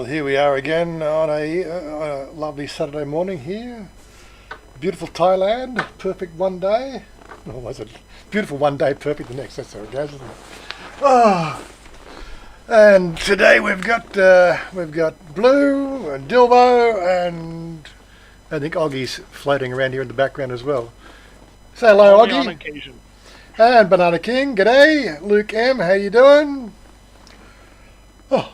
here we are again on a lovely Saturday morning here. Beautiful Thailand, perfect one day. Or was it beautiful one day, perfect the next? That's how it goes, isn't it? Oh, and today we've got Blue and Dilbo and I think Oggie's floating around here in the background as well. Say hello, Only Oggie. on occasion. And Banana King, g'day. Luke M, how you doing? Oh.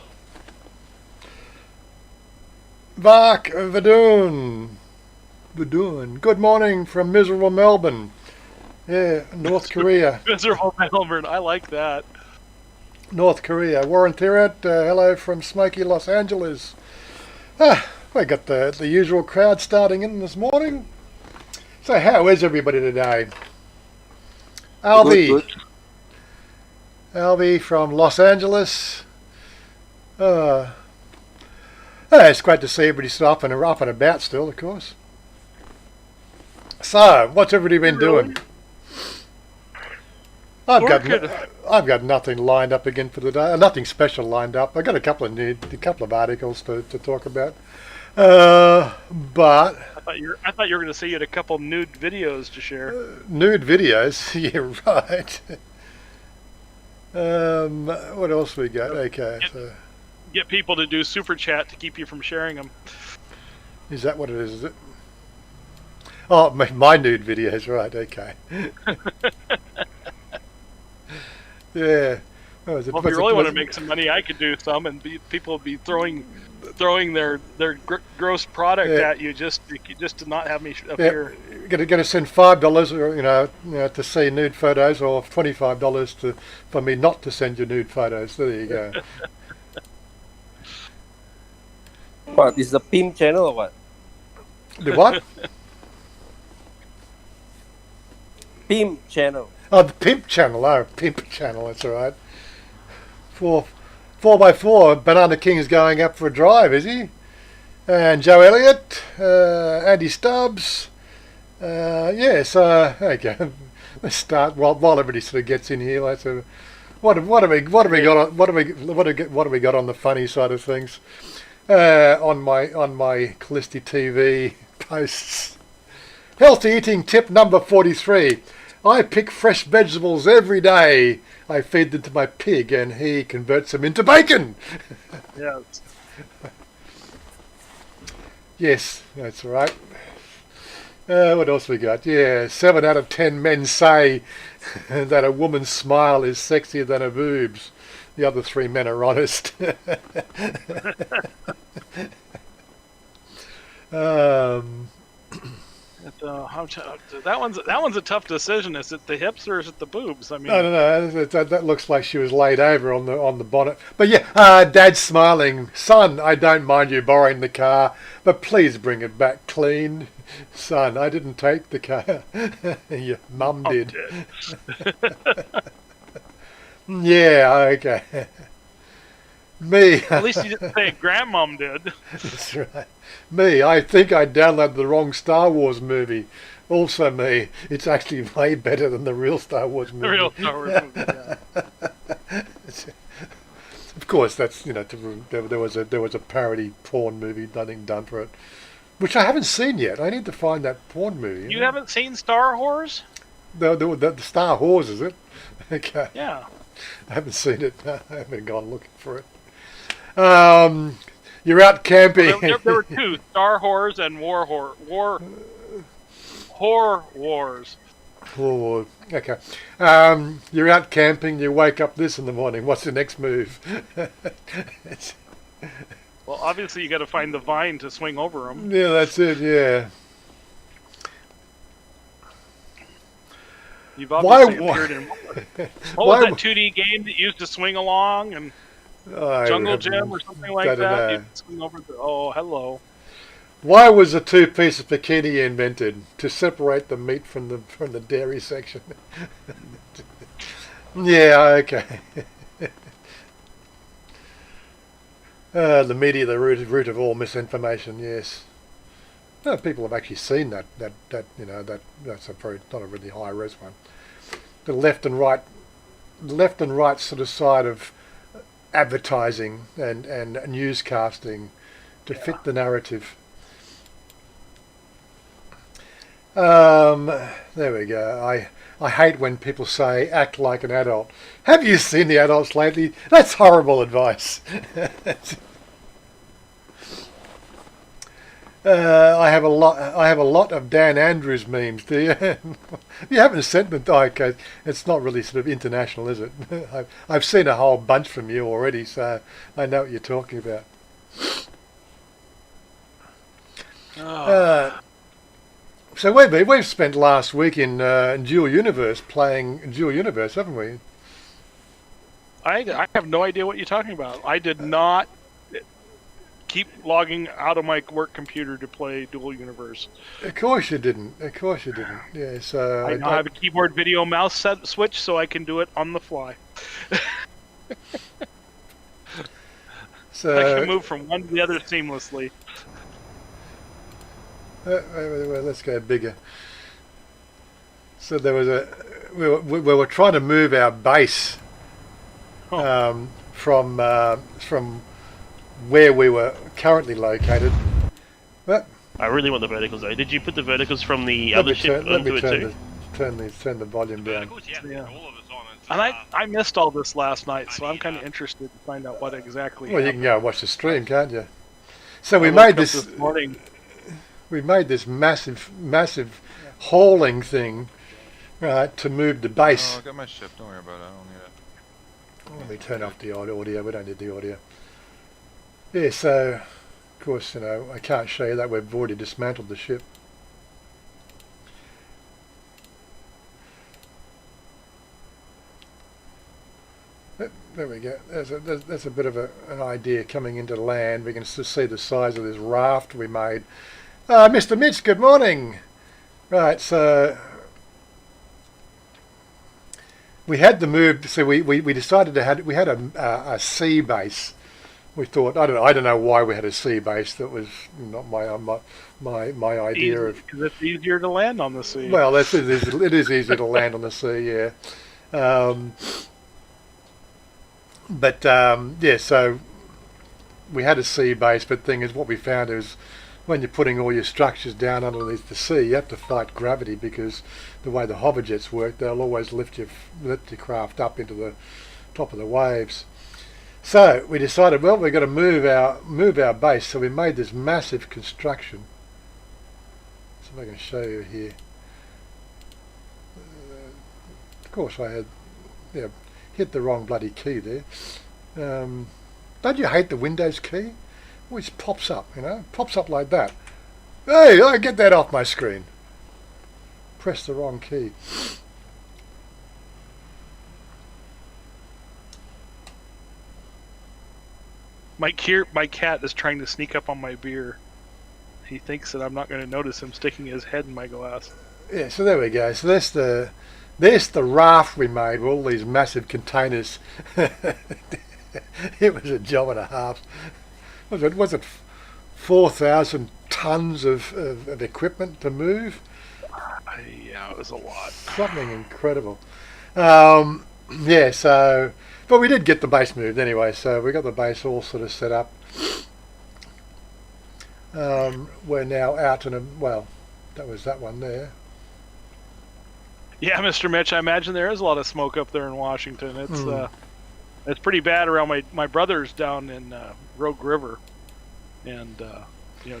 Vark Vadoon. Good morning from miserable Melbourne. Yeah, North Korea. Miserable Melbourne. I like that. North Korea. Warren Thirret, hello from smoky Los Angeles. We got the usual crowd starting in this morning. So how is everybody today? Alvi. Good. Alvi from Los Angeles. It's great to see everybody still up and about still, of course. So, what's everybody been doing? I've got nothing lined up again for the day. Nothing special lined up. I got a couple of articles to talk about. But I thought you were going to say you had a couple nude videos to share. Nude videos? Yeah, right. What else we got? Okay. Get people to do super chat to keep you from sharing them. Is that what it is it? Oh, my nude videos, right, okay. Yeah. Well, if you really want to make some money, I could do some, and people would be throwing their gross product at you just to not have me appear. Got to send $5, or to see nude photos, or $25 for me not to send you nude photos. There you go. What is the pimp channel or what? The what? Pimp channel. Oh, the pimp channel. Oh, pimp channel. That's all right. 4x4. Banana King is going up for a drive, is he? And Joe Elliott, Andy Stubbs. Okay. Let's start while everybody sort of gets in here. What have we got on the funny side of things? On my Callisti TV posts. Healthy eating tip number 43. I pick fresh vegetables every day. I feed them to my pig and he converts them into bacon. Yes. Yes, that's right. What else we got? Yeah, 7 out of 10 men say that a woman's smile is sexier than her boobs. The other 3 men are honest. That one's a tough decision. Is it the hips or is it the boobs? I mean, I don't know. That looks like she was laid over on the bonnet. But yeah, Dad's smiling. Son, I don't mind you borrowing the car, but please bring it back clean. Son, I didn't take the car. Your mum did. Yeah, okay. Me. At least you didn't say grandmom did. That's right. Me, I think I downloaded the wrong Star Wars movie. Also me, it's actually way better than the real Star Wars movie. The real Star Wars movie, yeah. Of course, that's, there was a parody porn movie, nothing done for it, which I haven't seen yet. I need to find that porn movie. You haven't seen Star Wars? The Star Wars, is it? Okay. Yeah. I haven't seen it. I haven't gone looking for it. You're out camping. There were 2, Star Wars and Horror Wars. Oh, okay. You're out camping. You wake up this in the morning. What's the next move? Well, obviously you got to find the vine to swing over them. Yeah, that's it. Yeah. You've obviously appeared in what was that 2D game that used to swing along and Jungle Gym or something like that? You swing over hello. Why was a 2-piece bikini invented? To separate the meat from the dairy section. Yeah, okay. The media, the root of all misinformation. Yes. No, people have actually seen that's probably not a really high res one. The left and right sort of side of advertising and newscasting to fit the narrative. There we go. I hate when people say act like an adult. Have you seen the adults lately? That's horrible advice. I have a lot of Dan Andrews memes. Do you? You haven't sent them. Okay, it's not really sort of international, is it? I've seen a whole bunch from you already, so I know what you're talking about. So we've spent last week in Dual Universe playing Dual Universe, haven't we? I have no idea what you're talking about. I did not keep logging out of my work computer to play Dual Universe. Of course you didn't. Yeah, so I now have a keyboard, video, mouse switch, so I can do it on the fly. So I can move from one to the other seamlessly. Well, let's go bigger. So there was we were trying to move our base from where we were currently located. But I really want the verticals though. Did you put the verticals from the other ship onto it too? Turn the volume down. Yeah. And I missed all this last night, so I'm kind of interested to find out what exactly Well, you happened. can go and watch the stream, can't you? So we I made woke up this morning. we made this massive hauling thing, right, to move the base. Oh, I got my ship. Don't worry about it. I don't need it. Let me turn off the audio. We don't need the audio. Yeah, so of course, I can't show you that we've already dismantled the ship. There we go. There's a bit of an idea coming into land. We can see the size of this raft we made. Mr. Mitch, good morning. Right, so we had the move. So we decided we had a sea base. We thought I don't know why we had a sea base. That was not my idea of. Because it's easier to land on the sea. Well, it is easier to land on the sea, yeah. Yeah, so we had a sea base, but the thing is, what we found is when you're putting all your structures down underneath the sea, you have to fight gravity because the way the hoverjets work, they'll always lift your craft up into the top of the waves. So we decided, well, we've got to move our base. So we made this massive construction. So if I can show you here. Of course, I had hit the wrong bloody key there. Don't you hate the Windows key? Always pops up, pops up like that. Hey, I get that off my screen. Press the wrong key. My cat is trying to sneak up on my beer. He thinks that I'm not going to notice him sticking his head in my glass. Yeah, so there we go. So there's the raft we made with all these massive containers. It was a job and a half. Was it 4,000 tons of equipment to move? Yeah, it was a lot. Something incredible. Yeah, so but we did get the base moved anyway. So we got the base all sort of set up. We're now out that was that one there. Yeah, Mr. Mitch, I imagine there is a lot of smoke up there in Washington. It's pretty bad around my brother's down in Rogue River, and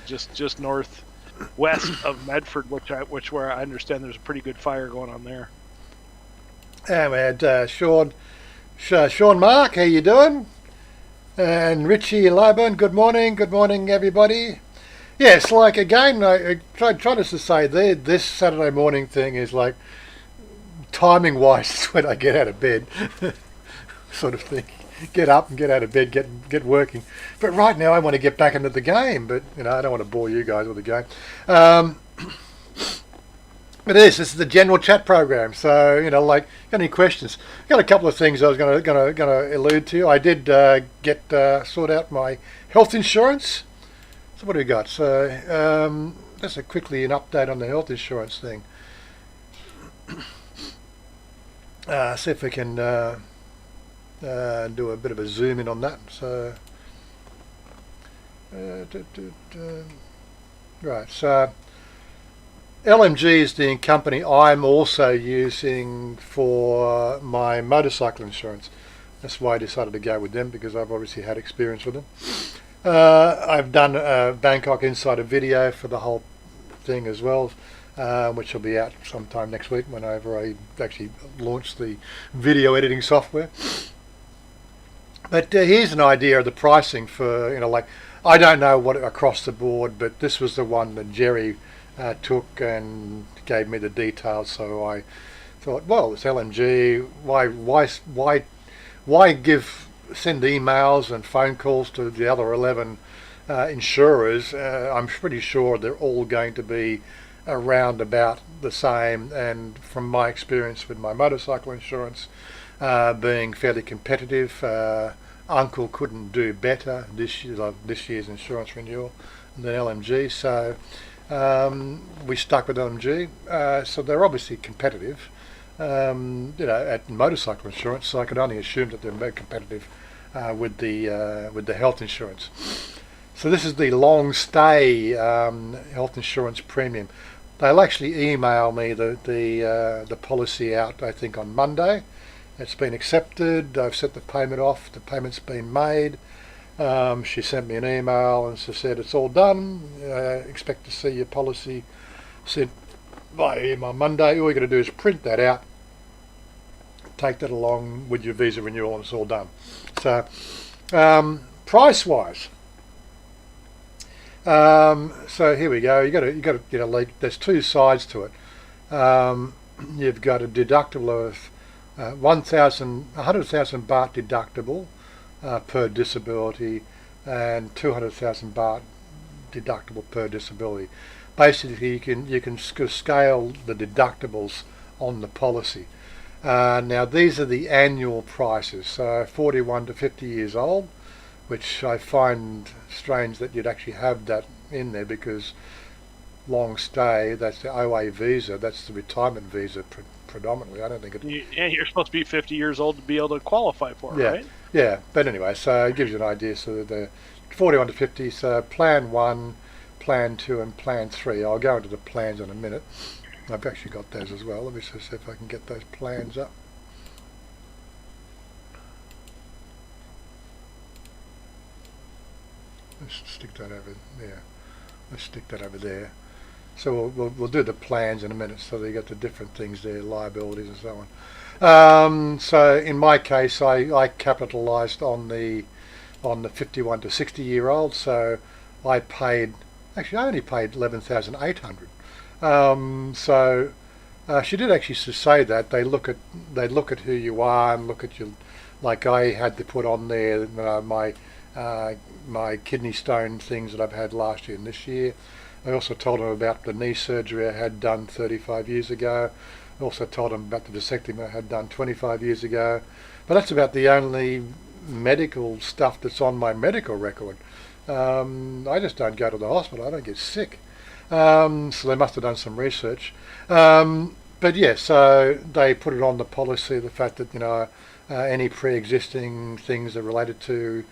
just northwest of Medford, where I understand there's a pretty good fire going on there. And we had Sean Mark, how you doing? And Richie Liburn, good morning everybody. Yes, like again, I tried to say this Saturday morning thing is like timing wise is when I get out of bed, sort of thing. Get up and get out of bed, get working. But right now I want to get back into the game, but I don't want to bore you guys with the game. But this is the general chat program, so got any questions? Got a couple of things I was going to allude to. I did sort out my health insurance. So what do we got? So just quickly an update on the health insurance thing. See if we can. and do a bit of a zoom in on that. So, right. So, LMG is the company I'm also using for my motorcycle insurance. That's why I decided to go with them, because I've obviously had experience with them. I've done a Bangkok Insider video for the whole thing as well, which will be out sometime next week whenever I actually launch the video editing software. But here's an idea of the pricing for, like, I don't know what across the board, but this was the one that Jerry took and gave me the details. So I thought, well, it's LMG. Why send emails and phone calls to the other 11 insurers? I'm pretty sure they're all going to be around about the same, and from my experience with my motorcycle insurance being fairly competitive, Uncle couldn't do better this year's insurance renewal than LMG, so we stuck with LMG. So they're obviously competitive, at motorcycle insurance, so I could only assume that they're very competitive with the health insurance. So this is the long stay health insurance premium. They'll actually email me the policy out, I think, on Monday. It's been accepted. I've set the payment off. The payment's been made. She sent me an email and she said it's all done. Expect to see your policy sent by email Monday. All you got to do is print that out, take that along with your visa renewal, and it's all done. So price wise, so here we go. You got to like, there's two sides to it. You've got a deductible of 100,000 baht deductible per disability, and 200,000 baht deductible per disability. Basically, you can scale the deductibles on the policy. Now these are the annual prices, so 41 to 50 years old, which I find strange that you'd actually have that in there, because long stay, that's the OA visa, that's the retirement visa predominantly. I don't think it... Yeah, you're supposed to be 50 years old to be able to qualify for it, right? Yeah, but anyway, so it gives you an idea. So the 41 to 50, so plan 1, plan 2 and plan 3. I'll go into the plans in a minute. I've actually got those as well. Let me just see if I can get those plans up. Let's stick that over there. Let's stick that over there. So we'll do the plans in a minute. So you got the different things there, liabilities and so on. So in my case, I capitalised on the 51 to 60 year old. So I only paid 11,800. So she did actually say that they look at who you are and look at your, like I had to put on there my kidney stone things that I've had last year and this year. I also told them about the knee surgery I had done 35 years ago. I also told them about the vasectomy I had done 25 years ago. But that's about the only medical stuff that's on my medical record. I just don't go to the hospital. I don't get sick. So they must have done some research. But yeah, so they put it on the policy, the fact that, any pre-existing things that are related to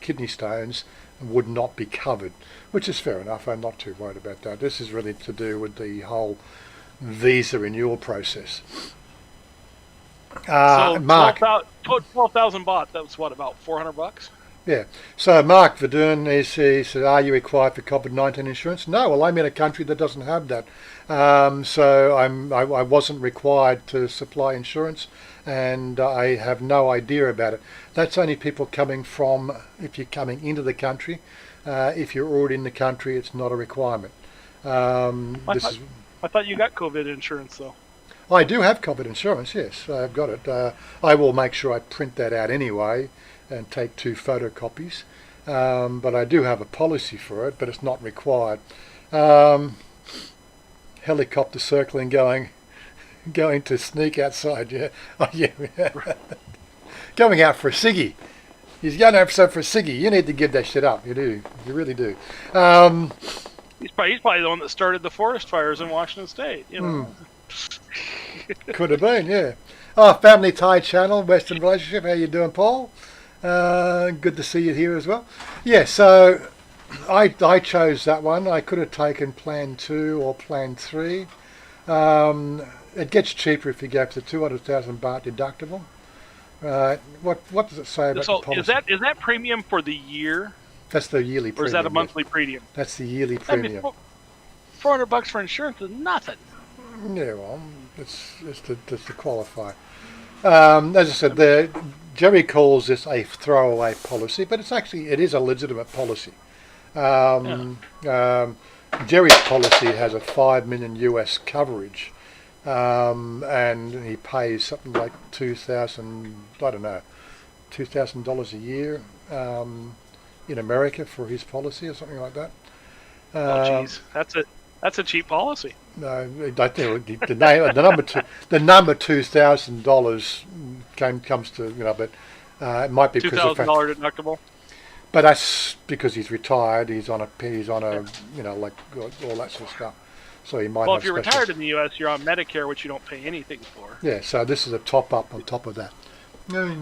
kidney stones would not be covered, which is fair enough. I'm not too worried about that. This is really to do with the whole visa renewal process. So Mark, 12,000 baht. That was what, about $400? Yeah. So Mark Verdun, he said, are you required for COVID-19 insurance? No. Well, I'm in a country that doesn't have that. So I wasn't required to supply insurance, and I have no idea about it. That's only people coming from, if you're coming into the country. If you're already in the country, it's not a requirement. I thought you got COVID insurance, though. I do have COVID insurance, yes. I've got it. I will make sure I print that out anyway and take 2 photocopies. But I do have a policy for it, but it's not required. Helicopter circling going to sneak outside, yeah. Oh, yeah. Going out for a ciggy. He's going out for a ciggy. You need to give that shit up. You do. You really do. He's probably the one that started the forest fires in Washington State, Could have been, yeah. Oh, Family Thai Channel, Western Relationship. How you doing, Paul? Good to see you here as well. Yeah, so I chose that one. I could have taken Plan 2 or Plan 3. It gets cheaper if you go for the 200,000 baht deductible. What does it say about the policy? Is that premium for the year? That's the yearly premium. Or is that a monthly premium? That's the yearly I mean, premium. $400 for insurance is nothing. Yeah, well, it's to qualify. As I said, Jerry calls this a throwaway policy, but it is a legitimate policy. Jerry's policy has a $5 million US coverage, and he pays something like $2,000 a year in America for his policy or something like that. Oh, jeez, that's a cheap policy. No, I think the number $2,000 comes to but it might be $2,000 deductible. But that's because he's retired. He's on a like all that sort of stuff. So he might. Well, if you're retired in the U.S., you're on Medicare, which you don't pay anything for. Yeah, so this is a top up on top of that. Yeah.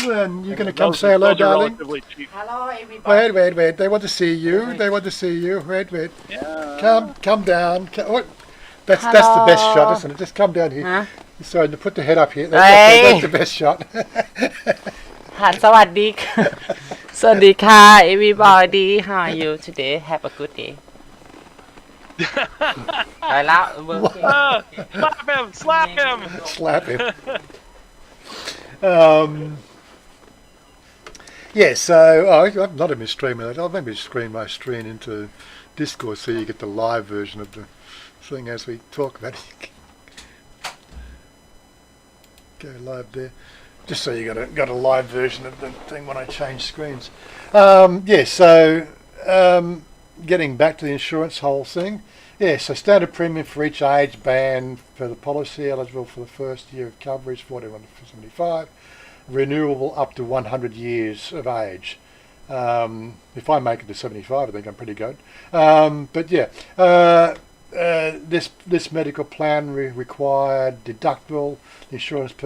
And you're going to come say hello, darling? Hello, everybody. Wait. They want to see you. Wait. Yeah. Come down. That's the best shot, isn't it? Just come down here. Huh? So to put the head up here. Hey. That's the best shot. สวัสดีค่ะ สวัสดีค่ะ everybody how are you today have a good day ไปแล้ว Slap him! Slap him. Yeah, so I'm not even streaming it. I'll maybe stream my screen into Discord so you get the live version of the thing as we talk about it. Go live there. Just so you got a live version of the thing when I change screens. Getting back to the insurance whole thing. Yeah, so standard premium for each age band for the policy, eligible for the first year of coverage, 41 to 75, renewable up to 100 years of age. If I make it to 75, I think I'm pretty good. This medical plan required deductible. The insured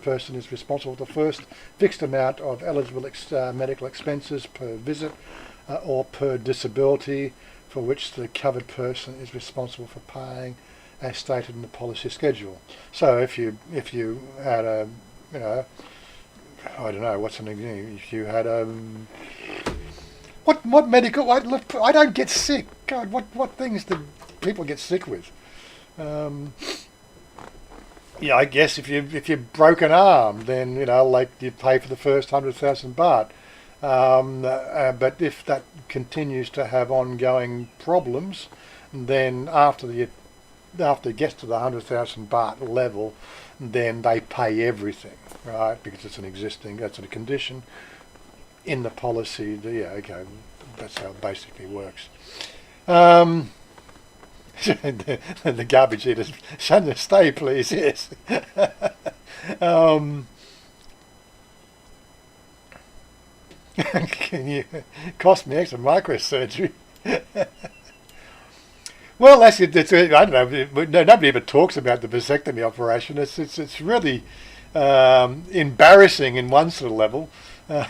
person is responsible for the first fixed amount of eligible medical expenses per visit or per disability, for which the covered person is responsible for paying, as stated in the policy schedule. So if you had a I don't know what's something, if you had what medical, I don't get sick. God, what things do people get sick with? I guess if you broke an arm, then like you pay for the first 100,000 baht. But if that continues to have ongoing problems, then after it gets to the 100,000 baht level, then they pay everything, right? Because it's that's a condition in the policy. That's how it basically works. The garbage eaters, Chanya, stay please, yes. Can you cost me extra microsurgery? Well, I don't know. Nobody ever talks about the vasectomy operation. It's really embarrassing in one sort of level. A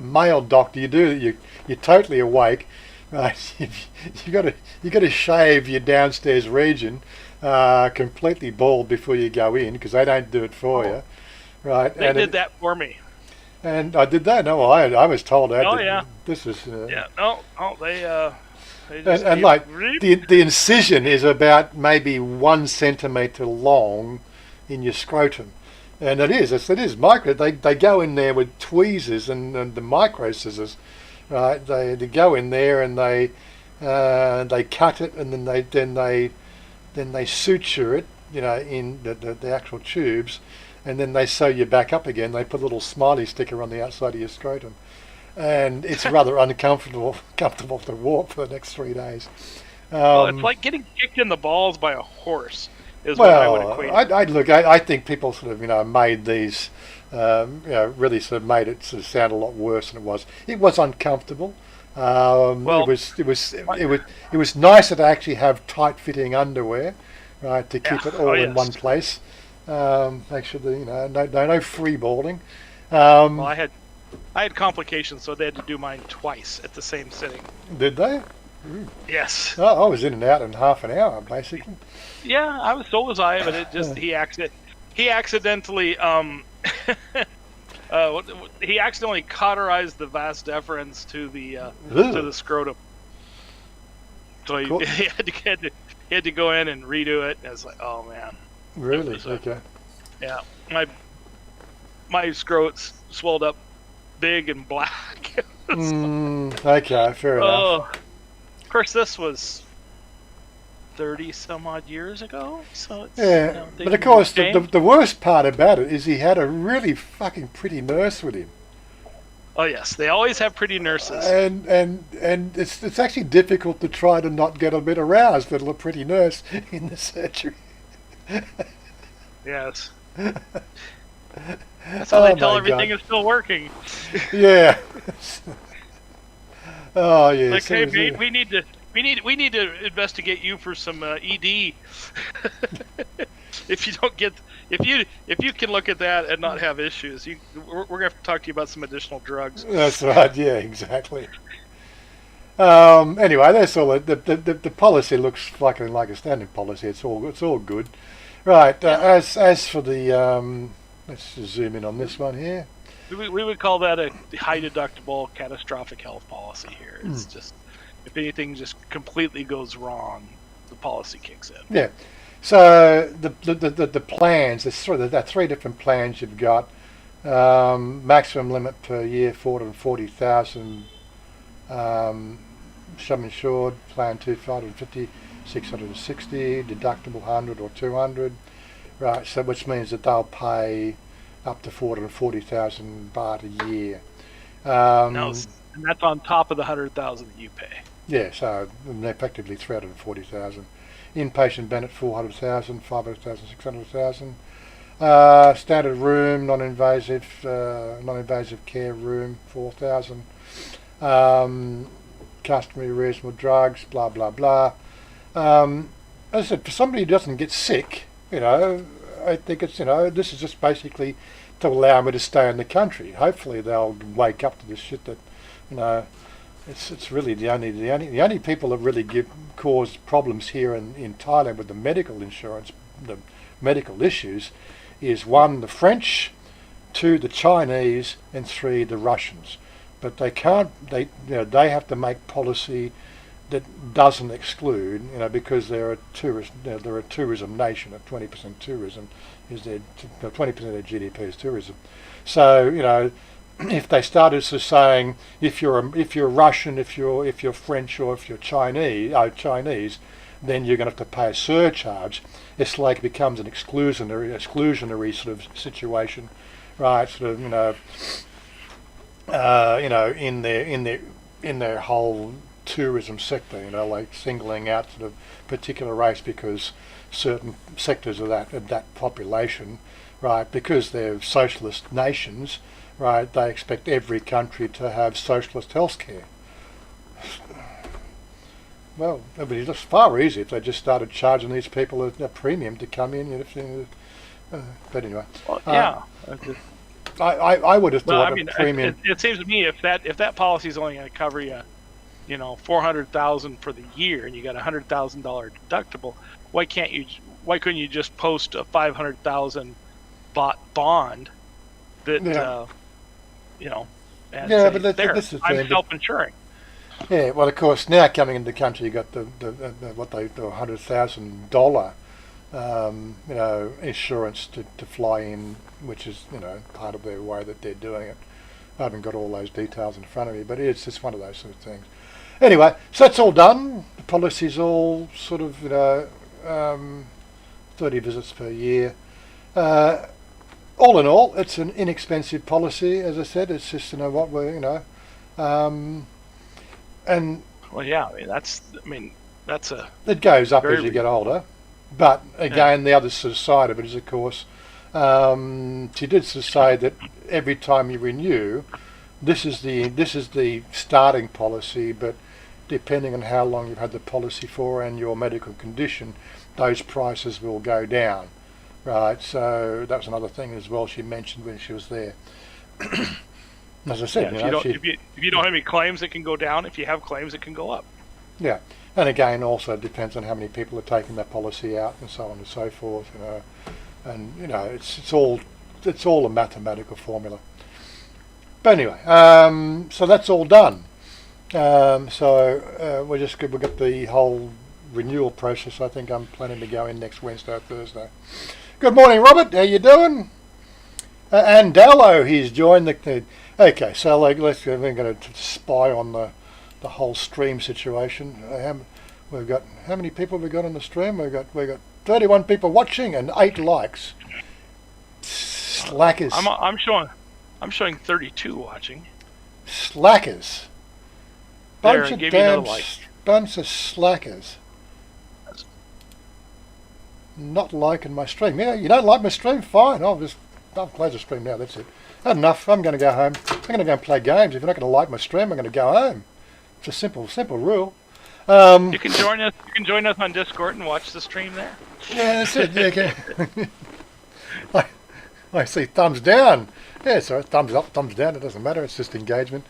male doctor, you're totally awake. Right, you got to shave your downstairs region completely bald before you go in, because they don't do it for you, right? They did that for me. And I did that. No, I was told that. Oh yeah. This is. They just and like the incision is about maybe 1 centimeter long in your scrotum, and it is micro. They go in there with tweezers and the micro scissors. Right, they go in there and they cut it, and then they suture it, in the actual tubes, and then they sew you back up again. They put a little smiley sticker on the outside of your scrotum, and it's rather uncomfortable to walk for the next 3 days. It's like getting kicked in the balls by a horse. Is what I would equate. I think people sort of made these. Really sort of made it sort of sound a lot worse than it was. It was uncomfortable. It was nicer to actually have tight-fitting underwear, right, to keep Yeah. it all Oh, in yes. one place. Make sure that no free balling. Well, I had complications, so they had to do mine twice at the same sitting. Did they? Yes. Oh, I was in and out in half an hour, basically. Yeah, so was I, but it just he accidentally he accidentally cauterized the vas deferens to the scrotum. So he, Cool. he had to go in and redo it. And I was like, oh man. Really? was, Okay. Yeah, my scrotes swelled up big and black. Okay, fair enough. Oh, of course, this was 30 some odd years ago. So it's, Yeah, but of course, things change. the worst part about it is he had a really fucking pretty nurse with him, Oh yes, they always have pretty nurses. and it's actually difficult to try to not get a bit aroused with a pretty nurse in the surgery. Yes. That's how they Oh tell my everything God. is still working. Yeah. Oh yeah. Like, hey, mate, we need to investigate you for some ED. If you can look at that and not have issues, we're gonna have to talk to you about some additional drugs. That's right. Yeah, exactly. Anyway, that's all. The policy looks fucking like a standard policy. It's all good. Right. As for the let's just zoom in on this one here. We would call that a high deductible catastrophic health policy here. It's just, if anything just completely goes wrong, the policy kicks in. Yeah. So the plans. There's three different plans you've got. Maximum limit per year 440,000. Sum insured plan 250, 660. Deductible 100 or 200. Right. So which means that they'll pay up to 440,000 baht a year. And that's on top of the 100,000 that you pay. Yeah, so effectively 340,000. Inpatient bed at 400,000, 500,000, 600,000. Standard room, non-invasive care room, 4,000. Customary reasonable drugs, blah blah blah. As I said, for somebody who doesn't get sick, I think it's this is just basically to allow me to stay in the country. Hopefully they'll wake up to this shit that it's really the only people that really cause problems here in Thailand with the medical insurance, the medical issues, is 1, the French, 2, the Chinese, and 3, the Russians. But they they have to make policy that doesn't exclude, because they're a tourism nation. At 20% tourism is 20% of their GDP is tourism. So if they started to saying if you're Russian, if you're French, or if you're Chinese, then you're going to have to pay a surcharge. It's like it becomes an exclusionary sort of situation, right? Sort of in their whole tourism sector, like singling out sort of particular race because certain sectors of that population, right? Because they're socialist nations, right? They expect every country to have socialist healthcare. Well, it would be just far easier if they just started charging these people a premium to come in. But anyway, Well, yeah. I would have Well, thought I mean, a premium. it seems to me if that policy is only going to cover you, 400,000 for the year, and you got $100,000 deductible, why couldn't you just post a 500,000 baht bond that and Yeah, say, but there, this is the I'm thing, but- self-insuring. Yeah, well, of course, now coming into the country, you got the $100,000, insurance to fly in, which is part of their way that they're doing it. I haven't got all those details in front of me, but it's just one of those sort of things. Anyway, so that's all done. The policy's all sort of 30 visits per year. All in all, it's an inexpensive policy. As I said, it's just what we're and Well, yeah, that's a it goes up very as you get older. But again, the other sort of side of it is, of course, she did sort of say that every time you renew, this is the starting policy, but depending on how long you've had the policy for and your medical condition, those prices will go down, right? So that was another thing as well she mentioned when she was there. As I said, if you don't have any claims, it can go down. If you have claims, it can go up. yeah, and again, also it depends on how many people are taking that policy out and so on and so forth. And it's all a mathematical formula. But anyway, so that's all done. So we'll get the whole renewal process. I think I'm planning to go in next Wednesday or Thursday. Good morning, Robert. How you doing? And Dallo, he's joined the. Okay, so we're going to spy on the whole stream situation. We've got how many people have we got on the stream? We've got 31 people watching and 8 likes. Slackers. I'm showing 32 watching. Slackers. There, Bunch I of gave you another damn like. bunch of slackers. Not liking my stream. Yeah, you don't like my stream? Fine. I'll close the stream now. That's it. Had enough. I'm going to go home. I'm going to go and play games. If you're not going to like my stream, I'm going to go home. It's a simple rule. You can join us. You can join us on Discord and watch the stream there. Yeah, that's it. Yeah, okay. I see thumbs down. Yeah, sorry, thumbs up, thumbs down. It doesn't matter. It's just engagement.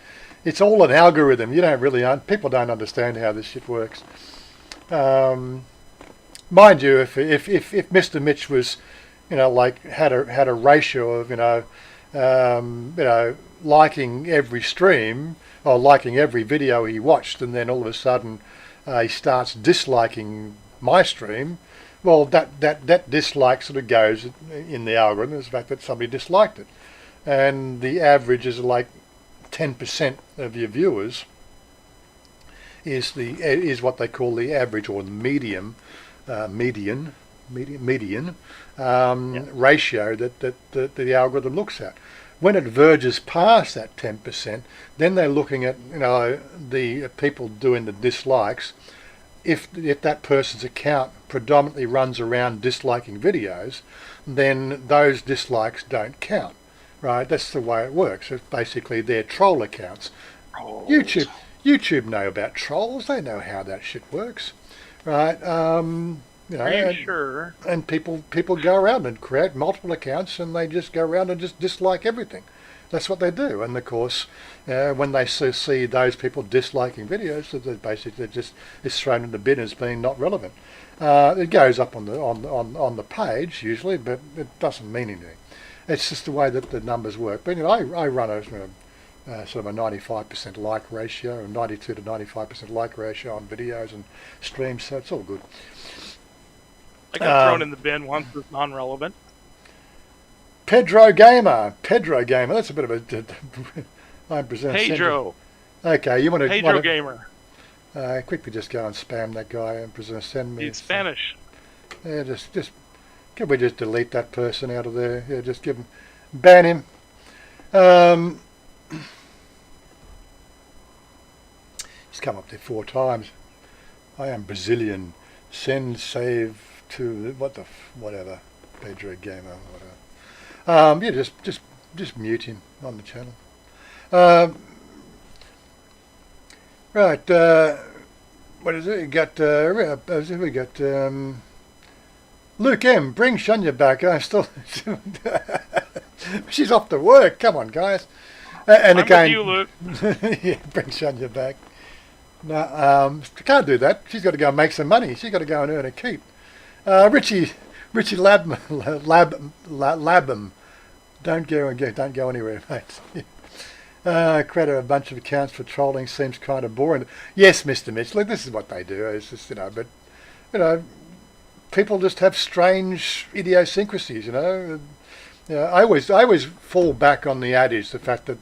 It's all an algorithm. You don't really people don't understand how this shit works. Mind you, if Mr. Mitch was, had a ratio of liking every stream or liking every video he watched, and then all of a sudden he starts disliking my stream. Well, that dislike sort of goes in the algorithm. Is the fact that somebody disliked it, and the average is like 10% of your viewers is what they call the average or the median ratio that the algorithm looks at. When it verges past that 10%, then they're looking at the people doing the dislikes. If that person's account predominantly runs around disliking videos, then those dislikes don't count, right? That's the way it works. It's basically their troll accounts. YouTube know about trolls. They know how that shit works, right? Are you sure? And people go around and create multiple accounts, and they just go around and just dislike everything. That's what they do. And of course, when they see those people disliking videos, basically it's thrown in the bin as being not relevant. It goes up on the page usually, but it doesn't mean anything. It's just the way that the numbers work. But I run a sort of a 95% like ratio, a 92 to 95% like ratio on videos and streams, so it's all good. I got thrown in the bin once as non-relevant. Pedro Gamer, that's a bit of a... I'm presenting. Pedro. Okay, you want to... Pedro Gamer. Quickly just go and spam that guy and send me... He's Spanish. Yeah, just... Can we just delete that person out of there? Yeah, just give him... Ban him. He's come up there 4 times. I am Brazilian. Send, save to... whatever. Pedro Gamer, whatever. Yeah, just mute him on the channel. Right, what is it? We got Luke M. Bring Chanya back. I'm still. She's off to work. Come on, guys. And I'm again, with you, Luke. yeah, bring Chanya back. No, can't do that. She's got to go and make some money. She's got to go and earn a keep. Richie Labham. Don't go anywhere, mate. Create a bunch of accounts for trolling seems kind of boring. Yes, Mr. Mitch. Look, this is what they do. It's just but people just have strange idiosyncrasies. I always fall back on the adage, the fact that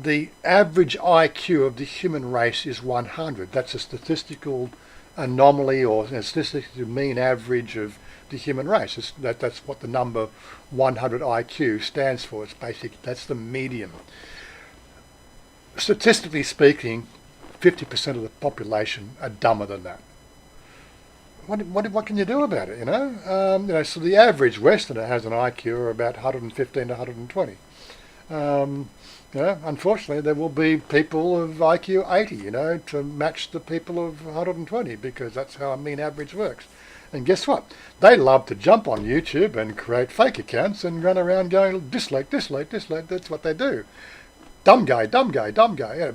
the average IQ of the human race is 100. That's a statistical anomaly or a statistical mean average of the human race. That's what the number 100 IQ stands for. It's basically, that's the median. Statistically speaking, 50% of the population are dumber than that. What can you do about it? So the average Westerner has an IQ of about 115 to 120. Unfortunately, there will be people of IQ 80, to match the people of 120, because that's how a mean average works. And guess what? They love to jump on YouTube and create fake accounts and run around going, dislike, dislike, dislike. That's what they do. Dumb guy, dumb guy, dumb guy.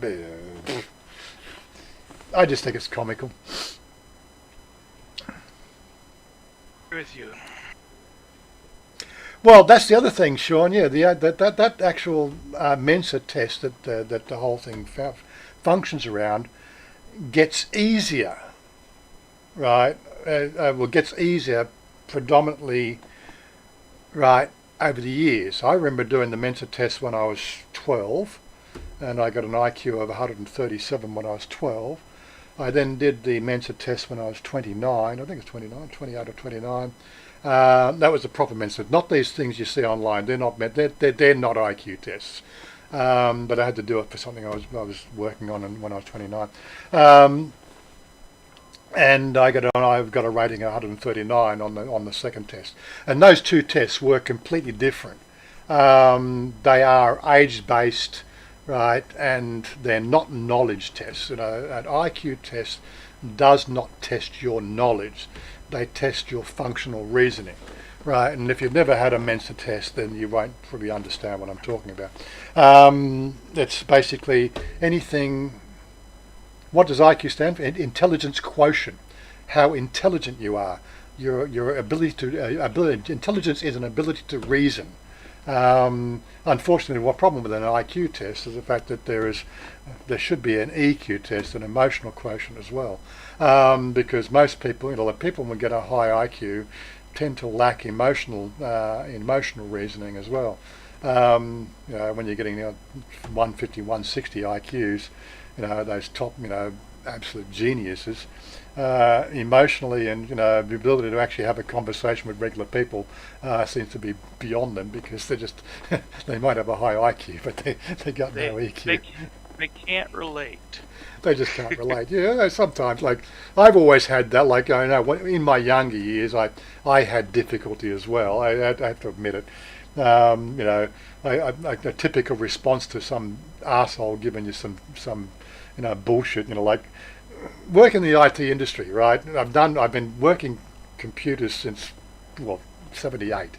I just think it's comical. With you. Well, that's the other thing, Sean. Yeah, that actual Mensa test that the whole thing functions around gets easier, right? Well, gets easier predominantly, right, over the years. I remember doing the Mensa test when I was 12, and I got an IQ of 137 when I was 12. I then did the Mensa test when I was 29. I think it's 29, 28 or 29. That was the proper Mensa. Not these things you see online. They're not not IQ tests. But I had to do it for something I was working on when I was 29. And I've got a rating of 139 on the second test. And those two tests were completely different. They are age-based, right, and they're not knowledge tests. An IQ test does not test your knowledge. They test your functional reasoning, right? And if you've never had a Mensa test, then you won't probably understand what I'm talking about. It's basically anything. What does IQ stand for? Intelligence quotient. How intelligent you are. Your ability to intelligence is an ability to reason. Unfortunately, one problem with an IQ test is the fact that there should be an EQ test, an emotional quotient as well, because most people, the people who get a high IQ, tend to lack emotional reasoning as well. When you're getting 150, 160 IQs, those top, absolute geniuses, emotionally and the ability to actually have a conversation with regular people seems to be beyond them, because they might have a high IQ, but they got no EQ. They can't relate. They just can't relate. Yeah, sometimes, like, I've always had that. Like, I know in my younger years, I had difficulty as well. I have to admit it. A typical response to some arsehole giving you some bullshit. Like, work in the IT industry, right? I've been working computers since 78.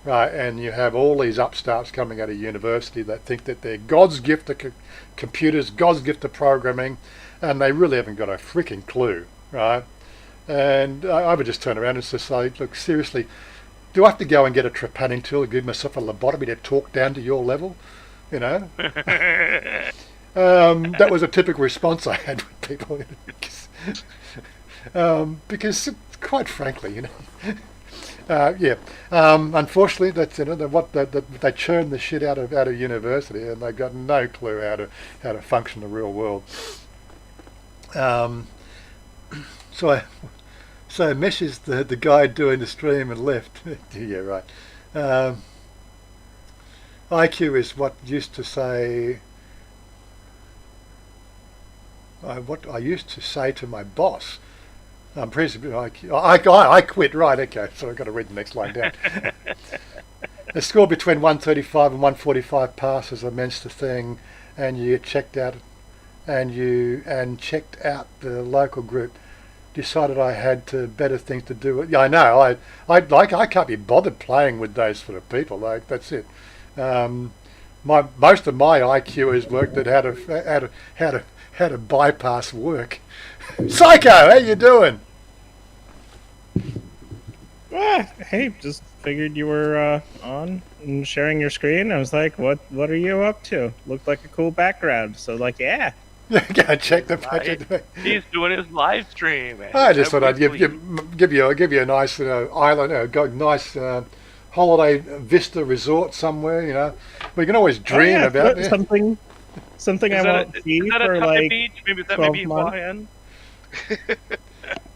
Right, and you have all these upstarts coming out of university that think that they're God's gift to computers, God's gift to programming, and they really haven't got a freaking clue, right? And I would just turn around and just say, look, seriously, do I have to go and get a trepanning tool and give myself a lobotomy to talk down to your level? That was a typical response I had with people, because quite frankly, unfortunately, that's they churn the shit out of university, and they've got no clue how to function in the real world. So Mesh is the guy doing the stream and left. Yeah, right. IQ is what used to say. What I used to say to my boss. I'm pretty I quit. Right, okay. So I've got to read the next line down. The score between 135 and 145 passes, I mentioned the thing, and you checked out, and checked out the local group. Decided I had better things to do. Yeah, I know. I can't be bothered playing with those sort of people. Like, that's it. Most of my IQ has worked at how to bypass work. Psycho, how you doing? Hey, just figured you were on and sharing your screen. I was like, what are you up to? Looked like a cool background. So like, yeah. Go check the budget. He's doing his live stream. I just thought I'd give you a nice island, nice holiday vista resort somewhere. We can always dream about it. Something I won't see for like beach? Maybe that 12 may be months.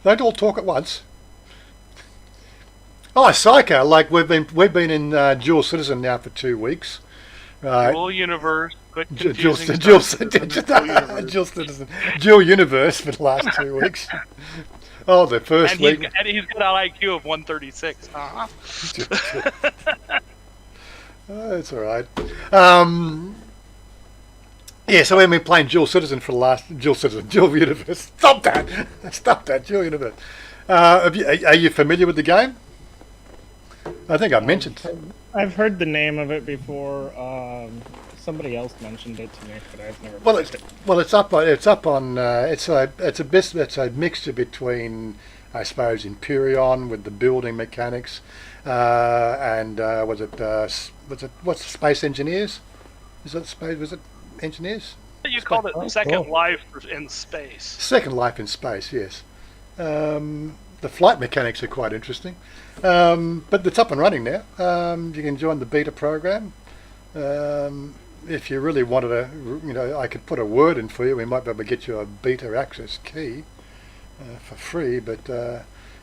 Don't all talk at once. Oh, Psycho! Like we've been in dual citizen now for 2 weeks. Right. Dual universe. Dual citizen. Dual universe for the last 2 weeks. Oh, the first week. And he's got an IQ of 136. That's all right. Yeah, so we've been playing dual citizen for the last dual universe. Stop that! Dual universe. Are you familiar with the game? I think I mentioned. I've heard the name of it before. Somebody else mentioned it to me, but I've never. Well, played it. it's up on. It's a mixture between, I suppose, Imperion with the building mechanics, and what's the Space Engineers? Was it Engineers? You called it Oh, Second cool. Life in Space. Second Life in Space, yes. The flight mechanics are quite interesting, but it's up and running now. You can join the beta program. If you really wanted I could put a word in for you. We might be able to get you a beta access key for free, but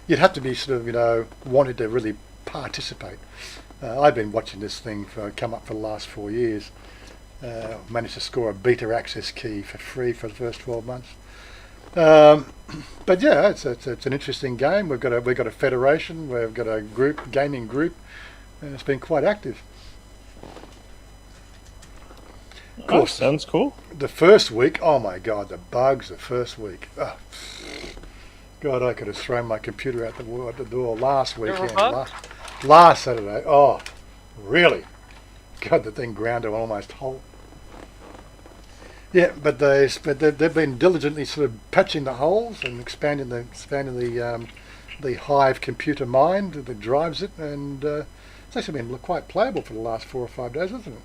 you'd have to be sort of, wanted to really participate. I've been watching this thing come up for the last 4 years. Managed to score a beta access key for free for the first 12 months. But yeah, it's an interesting game. We've got a federation. We've got a gaming group, and it's been quite active. Of course, sounds cool. the first week, oh my God, the bugs the first week. Oh, God, I could have thrown my computer out the door last weekend, last Saturday. Oh, really? God, the thing ground to almost whole. Yeah, but they've been diligently sort of patching the holes and expanding the Hive computer mind that drives it, and it's actually been quite playable for the last 4 or 5 days, hasn't it?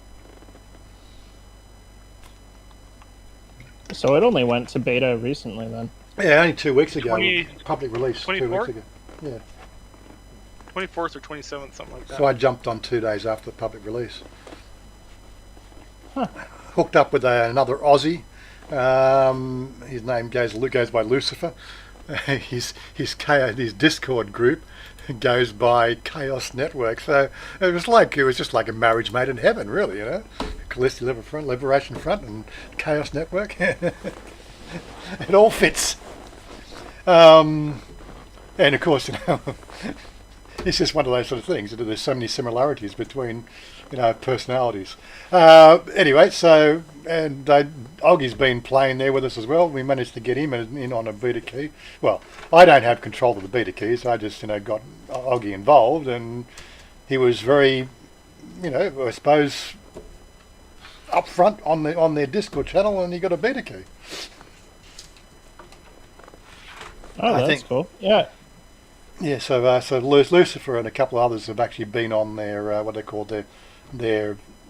So it only went to beta recently, then. Yeah, only 2 weeks ago. 20 Public release 2 weeks 24? ago. Yeah. 24th or 27th, something like that. So I jumped on 2 days after the public release. Huh. Hooked up with another Aussie. His name goes by Lucifer. His Discord group goes by Chaos Network. So it was just like a marriage made in heaven, really, Callisti Liberation Front and Chaos Network. It all fits. And of course, it's just one of those sort of things. There's so many similarities between, personalities. Anyway, so Oggie's been playing there with us as well. We managed to get him in on a beta key. Well, I don't have control of the beta keys. I just got Oggie involved, and he was very, I suppose, upfront on their Discord channel, and he got a beta key. Oh, I that's think- cool. Yeah. Yeah, so Lucifer and a couple of others have actually been on their what they call they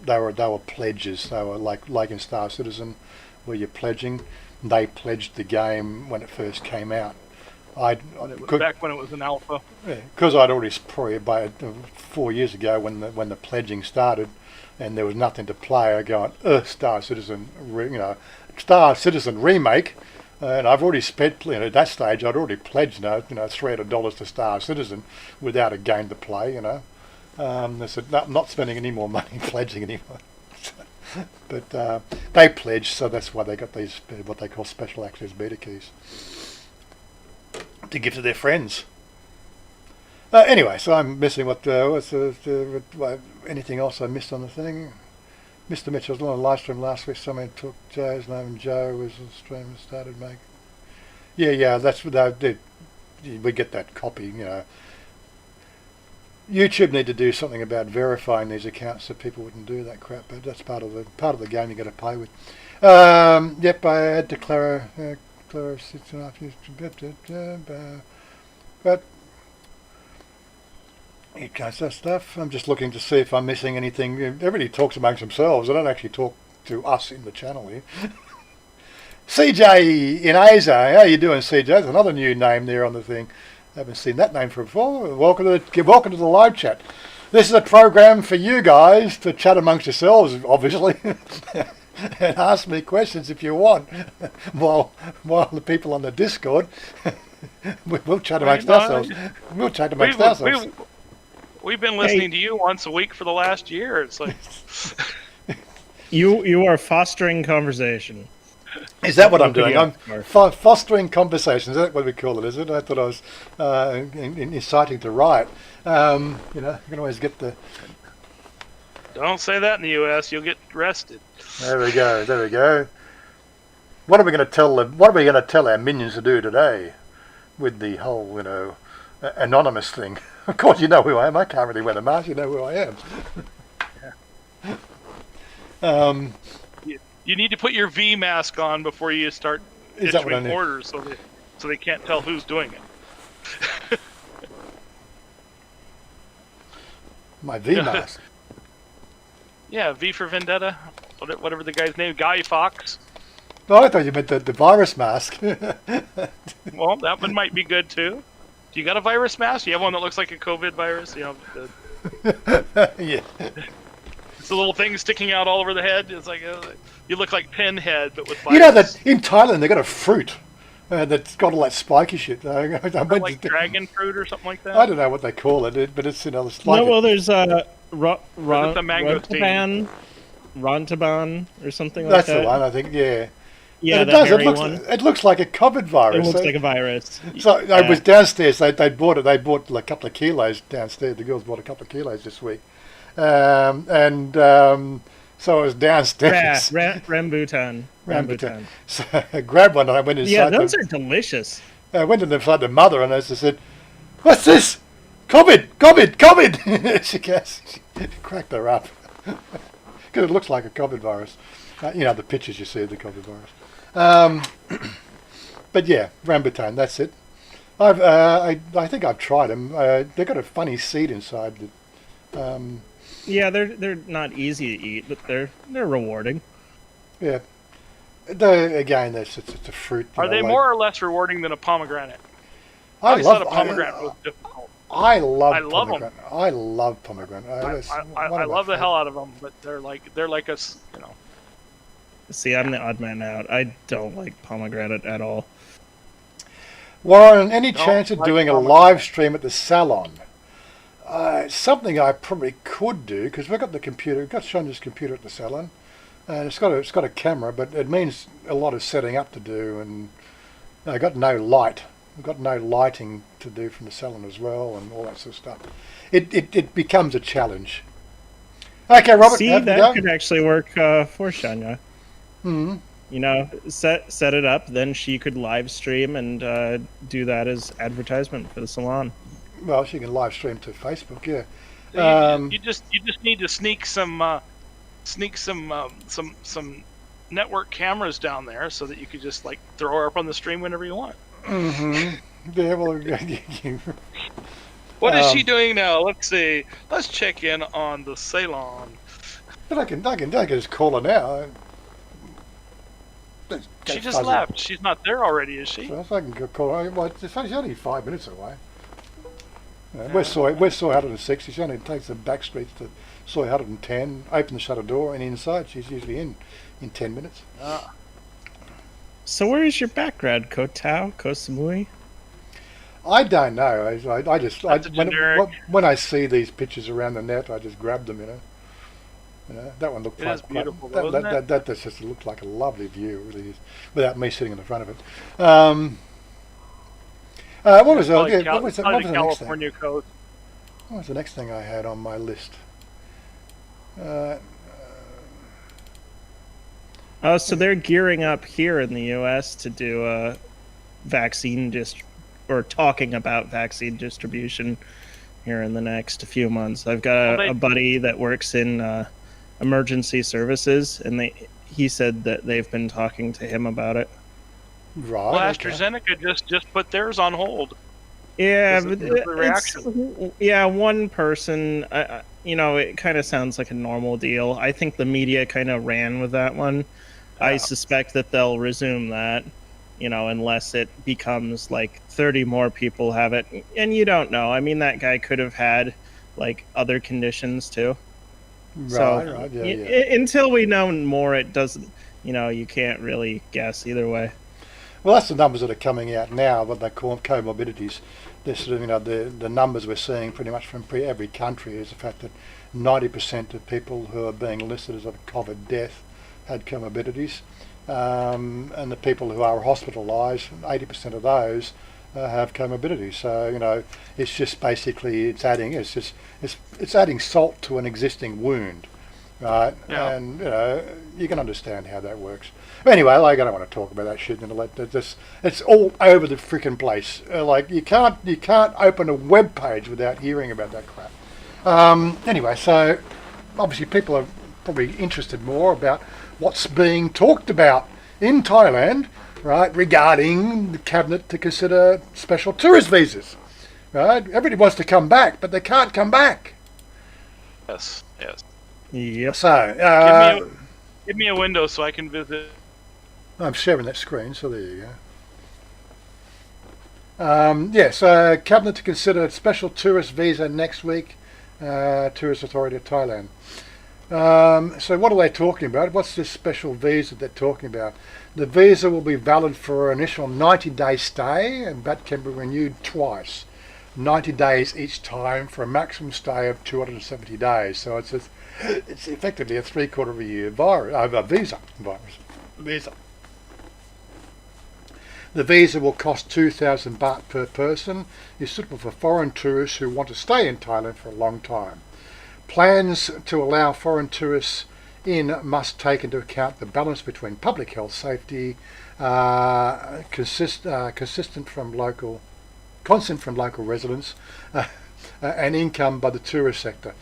were pledges. They were like in Star Citizen, where you're pledging. They pledged the game when it first came out. Back when it was an alpha. Because I'd already probably about 4 years ago when the pledging started, and there was nothing to play. I go on Star Citizen, Star Citizen remake. And I've already spent, at that stage, I'd already pledged, $300 to Star Citizen without a game to play, I said, no, I'm not spending any more money pledging anymore. But they pledged, so that's why they got these, what they call special access beta keys, to give to their friends. Anyway, so I'm missing anything else I missed on the thing? Mr. Mitchell was on a live stream last week. Someone took Joe's name, and Joe was the stream and started making. Yeah, that's what they did. We get that copy, YouTube need to do something about verifying these accounts so people wouldn't do that crap. But that's part of the game you got to play with. Yep, I had to Clara 6.5 years. But. That stuff. I'm just looking to see if I'm missing anything. Everybody talks amongst themselves. I don't actually talk to us in the channel here. CJ in Asia. How you doing, CJ? There's another new name there on the thing. I haven't seen that name before. Welcome to the live chat. This is a program for you guys to chat amongst yourselves, obviously, and ask me questions if you want. While the people on the Discord, we'll chat amongst ourselves. We'll chat amongst ourselves. We've been listening to you once a week for the last year. It's like You are fostering conversation. Is that what I'm doing? Yeah. I'm fostering conversations. Is that what we call it? Is it? I thought I was inciting to riot. You can always get the. Don't say that in the U.S. You'll get arrested. There we go. What are we going to tell our minions to do today? with the whole, anonymous thing. Of course, you know who I am. I can't really wear the mask. You know who I am. You need to put your V mask on before you start Is that what I issuing need? orders, so they can't tell who's doing it. My V mask. Yeah, V for Vendetta, whatever the guy's name, Guy Fawkes. Oh, I thought you meant the virus mask. Well, that one might be good too. Do you got a virus mask? Do you have one that looks like a COVID virus? You know, Yeah. it's the little thing sticking out all over the head. It's like you look like Pinhead, but with virus. You know that in Thailand they got a fruit that's got all that spiky shit. I went like to- dragon fruit or something like that. I don't know what they call it, but it's it's like No, well, there's the mangosteen? Rontaban or something like that's that. the one I think. Yeah. Yeah, And that It hairy looks. one. It looks like a COVID virus. It looks like a virus. So I was downstairs. They bought it. They bought like a couple of kilos downstairs. The girls bought a couple of kilos this week, so I was downstairs. Rambutan. Rambutan. So I grabbed one and I went inside. Yeah, those are delicious. I went inside the mother and I just said, "What's this? COVID!" She cracked her up because it looks like a COVID virus. The pictures you see of the COVID virus. But yeah, rambutan. That's it. I think I've tried them. They've got a funny seed inside. Yeah, they're not easy to eat, but they're rewarding. Yeah. It's a fruit. Are they more or less rewarding than a pomegranate? I always thought a pomegranate was difficult. I love them. pomegranate. I love pomegranate. I love the hell out of them, but they're like us, See, I'm the odd man out. I don't like pomegranate at all. Warren, any No, chance of like doing a pomegranate. live stream at the salon? It's something I probably could do because we've got the computer. We've got Chanya's computer at the salon, and it's got a camera, but it means a lot of setting up to do, and I got no light. We've got no lighting to do from the salon as well, and all that sort of stuff. It becomes a challenge. Okay, Robert. See, have a that go. could actually work for Chanya. Hmm. Set it up, then she could live stream and do that as advertisement for the salon. Well, she can live stream to Facebook. Yeah. You just need to sneak some network cameras down there so that you could just like throw her up on the stream whenever you want. Mm-hmm. Yeah. Well. What is she doing now? Let's see. Let's check in on the salon. But I can just call her now. She just left. She's not there already, is she? So I can go call her. Well, it's only 5 minutes away. We're Soy 160. She only takes the back streets to Soy 110. Open the shutter door and inside. She's usually in 10 minutes. So where is your background, Koh Tao, Koh Samui? I don't know. I just That's a generic. when I see these pictures around the net, I just grab them. That one looked It like is beautiful, though, isn't it? that just looked like a lovely view. It really is, without me sitting in the front of it. What was Probably the next thing? California coast. What was the next thing I had on my list? So they're gearing up here in the U.S. to do a vaccine or talking about vaccine distribution here in the next few months. I've got a buddy that works in emergency services, and he said that they've been talking to him about it. Right. Well, okay. AstraZeneca just put theirs on hold. Yeah, This but is the reaction. one person. It kind of sounds like a normal deal. I think the media kind of ran with that one. I suspect that they'll resume that, unless it becomes like 30 more people have it. And you don't know. I mean, that guy could have had like other conditions too. Right. Yeah. Until we know more, it doesn't. You can't really guess either way. Well, that's the numbers that are coming out now, what they call comorbidities. They're sort of, the numbers we're seeing pretty much from every country is the fact that 90% of people who are being listed as a COVID death had comorbidities, and the people who are hospitalised, 80% of those have comorbidities. So it's just basically it's adding salt to an existing wound. right? Yeah. And you can understand how that works. Anyway, like, I don't want to talk about that shit. It's all over the freaking place. Like, you can't open a web page without hearing about that crap. Anyway, so obviously people are probably interested more about what's being talked about in Thailand, right, regarding the cabinet to consider special tourist visas. Right, everybody wants to come back, but they can't come back. Yes. Yep. So, Give me a window so I can visit. I'm sharing that screen, so there you go. So cabinet to consider special tourist visa next week. Tourist Authority of Thailand. So what are they talking about? What's this special visa they're talking about? The visa will be valid for an initial 90-day stay, and that can be renewed twice. 90 days each time for a maximum stay of 270 days. So it's effectively a 3/4 of a year visa. The visa will cost 2,000 baht per person. Is suitable for foreign tourists who want to stay in Thailand for a long time. Plans to allow foreign tourists in must take into account the balance between public health safety, consent from local residents, and income by the tourist sector,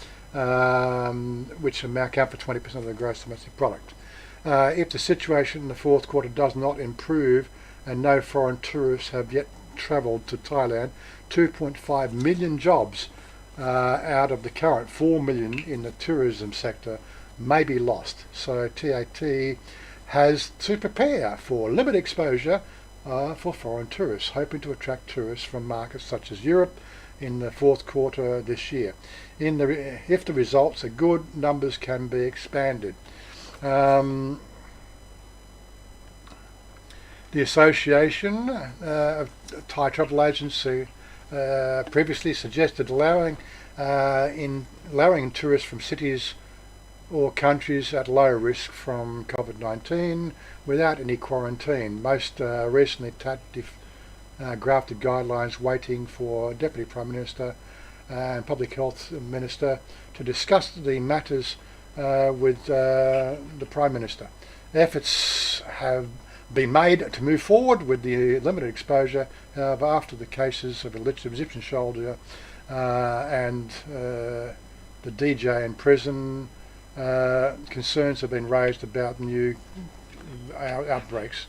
which account for 20% of the gross domestic product. If the situation in the fourth quarter does not improve and no foreign tourists have yet travelled to Thailand, 2.5 million jobs out of the current 4 million in the tourism sector may be lost. So TAT has to prepare for limited exposure for foreign tourists, hoping to attract tourists from markets such as Europe in the fourth quarter this year. If the results are good, numbers can be expanded. The Association of Thai Travel Agency previously suggested allowing tourists from cities or countries at low risk from COVID-19 without any quarantine. Most recently, TAT drafted guidelines waiting for Deputy Prime Minister and Public Health Minister to discuss the matters with the Prime Minister. Efforts have been made to move forward with the limited exposure after the cases of alleged Egyptian soldier and the DJ in prison. Concerns have been raised about new outbreaks.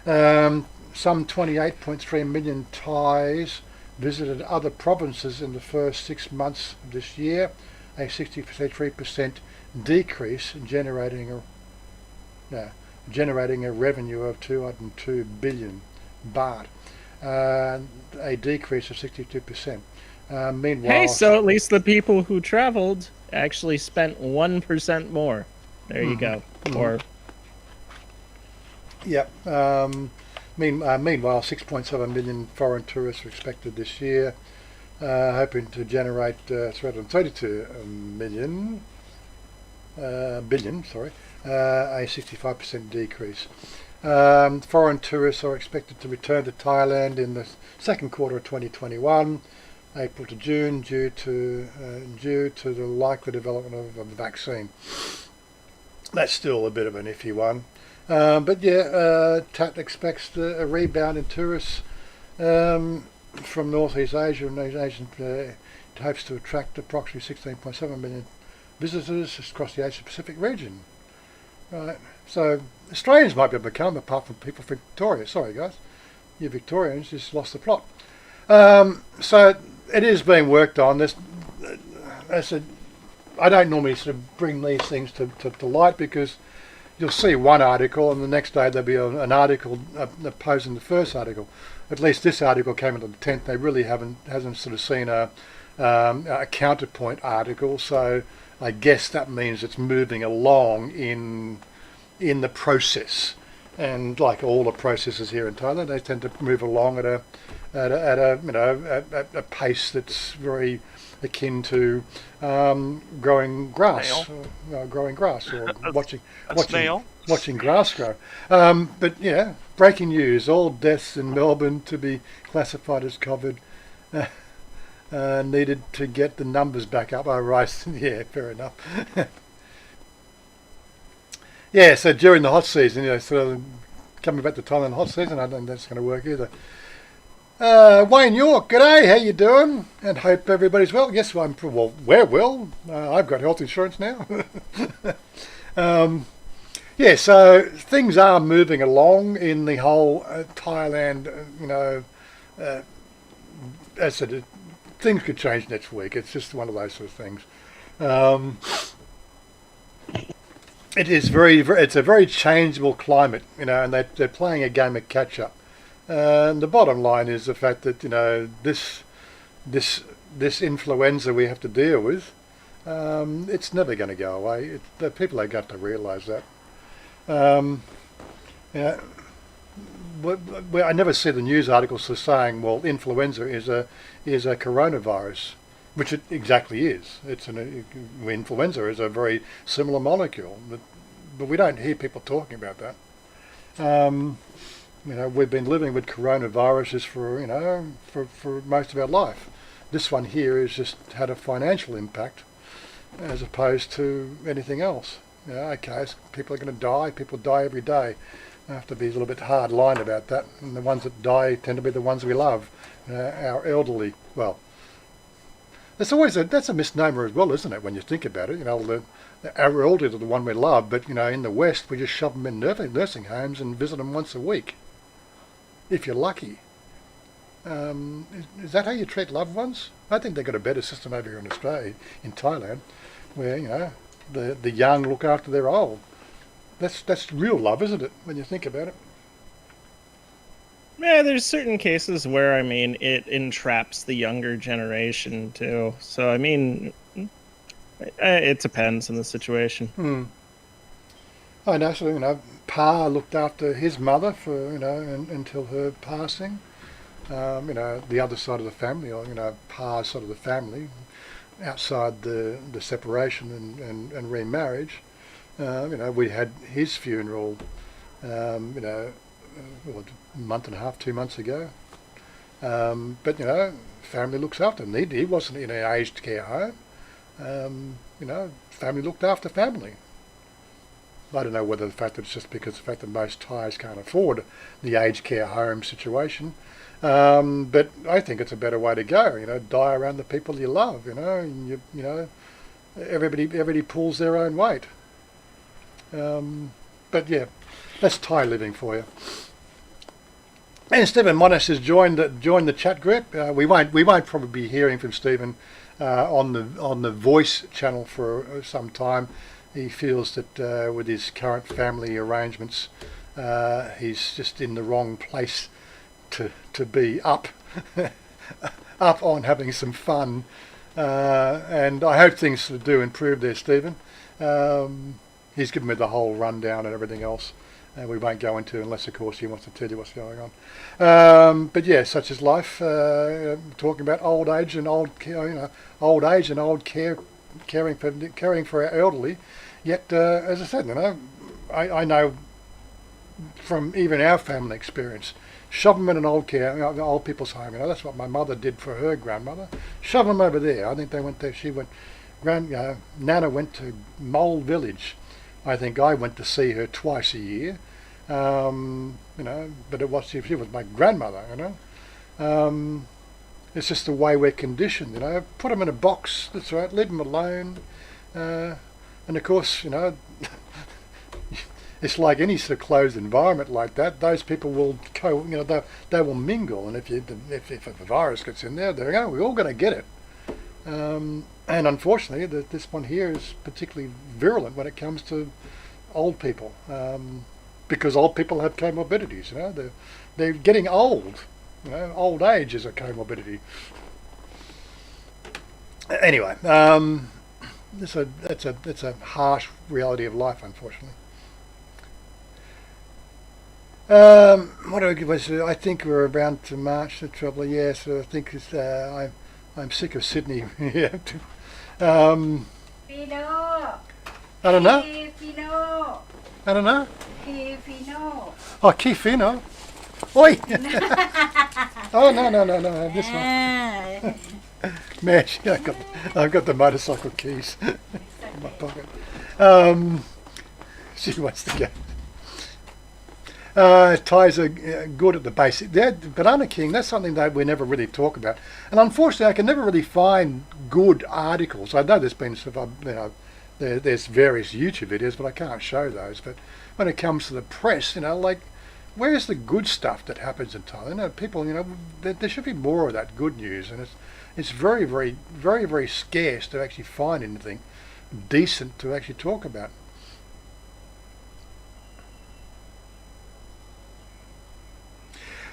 Some 28.3 million Thais visited other provinces in the first 6 months of this year, a 63% decrease, generating a revenue of 202 billion baht, a decrease of 62%. Meanwhile, Hey, so at least the people who traveled actually spent 1% more. There you go. Or yep. Meanwhile, 6.7 million foreign tourists are expected this year, hoping to generate 332 billion. A 65% decrease. Foreign tourists are expected to return to Thailand in the second quarter of 2021, April to June, due to the likely development of a vaccine. That's still a bit of an iffy one. But yeah, TAT expects a rebound in tourists from Northeast Asia and Asian. It hopes to attract approximately 16.7 million visitors across the Asia Pacific region. Right. So Australians might be able to come, apart from people from Victoria. Sorry, guys, you Victorians just lost the plot. So it is being worked on. I don't normally sort of bring these things to light because you'll see one article and the next day there'll be an article opposing the first article. At least this article came on the 10th. They really hasn't sort of seen a counterpoint article. So I guess that means it's moving along in the process. And like all the processes here in Thailand, they tend to move along at a pace that's very akin to growing grass, or watching grass grow. But yeah, breaking news: all deaths in Melbourne to be classified as COVID. Needed to get the numbers back up. Oh, right, yeah, fair enough. Yeah, so during the hot season, sort of coming back to Thailand hot season, I don't think that's going to work either. Wayne York, g'day, how you doing? And hope everybody's well. Yes, we're well. I've got health insurance now. Yeah, so things are moving along in the whole Thailand, as I said, things could change next week. It's just one of those sort of things. It's a very changeable climate, and they're playing a game of catch up. And the bottom line is the fact that this influenza we have to deal with, it's never going to go away. The people have got to realise that. I never see the news articles saying, well, influenza is a coronavirus, which it exactly is. Influenza is a very similar molecule, but we don't hear people talking about that. We've been living with coronaviruses for most of our life. This one here has just had a financial impact as opposed to anything else. Okay, so people are going to die. People die every day. I have to be a little bit hard line about that. And the ones that die tend to be the ones we love. Our elderly, well, that's a misnomer as well, isn't it? When you think about it, our elderly are the one we love, but in the West we just shove them in nursing homes and visit them once a week, if you're lucky. Is that how you treat loved ones? I think they've got a better system over here in Australia, in Thailand, where the young look after their old. That's real love, isn't it, when you think about it? Yeah, there's certain cases where, it entraps the younger generation, too. So, it depends on the situation. I know, so, Pa looked after his mother for, until her passing. The other side of the family, or, Pa's side of the family, outside the separation and remarriage. We had his funeral, a month and a half, 2 months ago. But family looks after him. He wasn't in an aged care home. Family looked after family. I don't know whether the fact that it's just because the fact that most Thais can't afford the aged care home situation. But I think it's a better way to go. Die around the people you love. And everybody pulls their own weight. But yeah, that's Thai living for you. And Stephen Monash has joined the chat group. We won't probably be hearing from Stephen on the voice channel for some time. He feels that with his current family arrangements, he's just in the wrong place to be up on having some fun. And I hope things do improve there, Stephen. He's given me the whole rundown and everything else. We won't go into unless, of course, he wants to tell you what's going on. But yeah, such is life. Talking about old age and caring for our elderly. Yet, as I said, I know from even our family experience, shove them in an old people's home. That's what my mother did for her grandmother. Shove them over there. I think they went there. Nana went to Mole Village. I think I went to see her twice a year, but she was my grandmother, It's just the way we're conditioned, Put them in a box, that's right, leave them alone, and of course, it's like any sort of closed environment like that. Those people will they will mingle, and if a virus gets in there, we're all going to get it. And unfortunately, this one here is particularly virulent when it comes to old people, because old people have comorbidities. They're getting old. Old age is a comorbidity. Anyway, that's a harsh reality of life, unfortunately. What do I give us? I think we're around to March. The trouble, yes. I think it's, I'm sick of Sydney. Yeah. Fino. I don't know. Fino. I don't know. Fino. Oh, Kifino. Oi. Oh no! This one. Man, I've got the motorcycle keys in my pocket. She wants to go. Thais are good at the basic. Banana King, that's something that we never really talk about. And unfortunately, I can never really find good articles. I know there's been sort of, there's various YouTube videos, but I can't show those. But when it comes to the press, like, where's the good stuff that happens in Thailand? People, there should be more of that good news, and it's very, very, very, very scarce to actually find anything decent to actually talk about.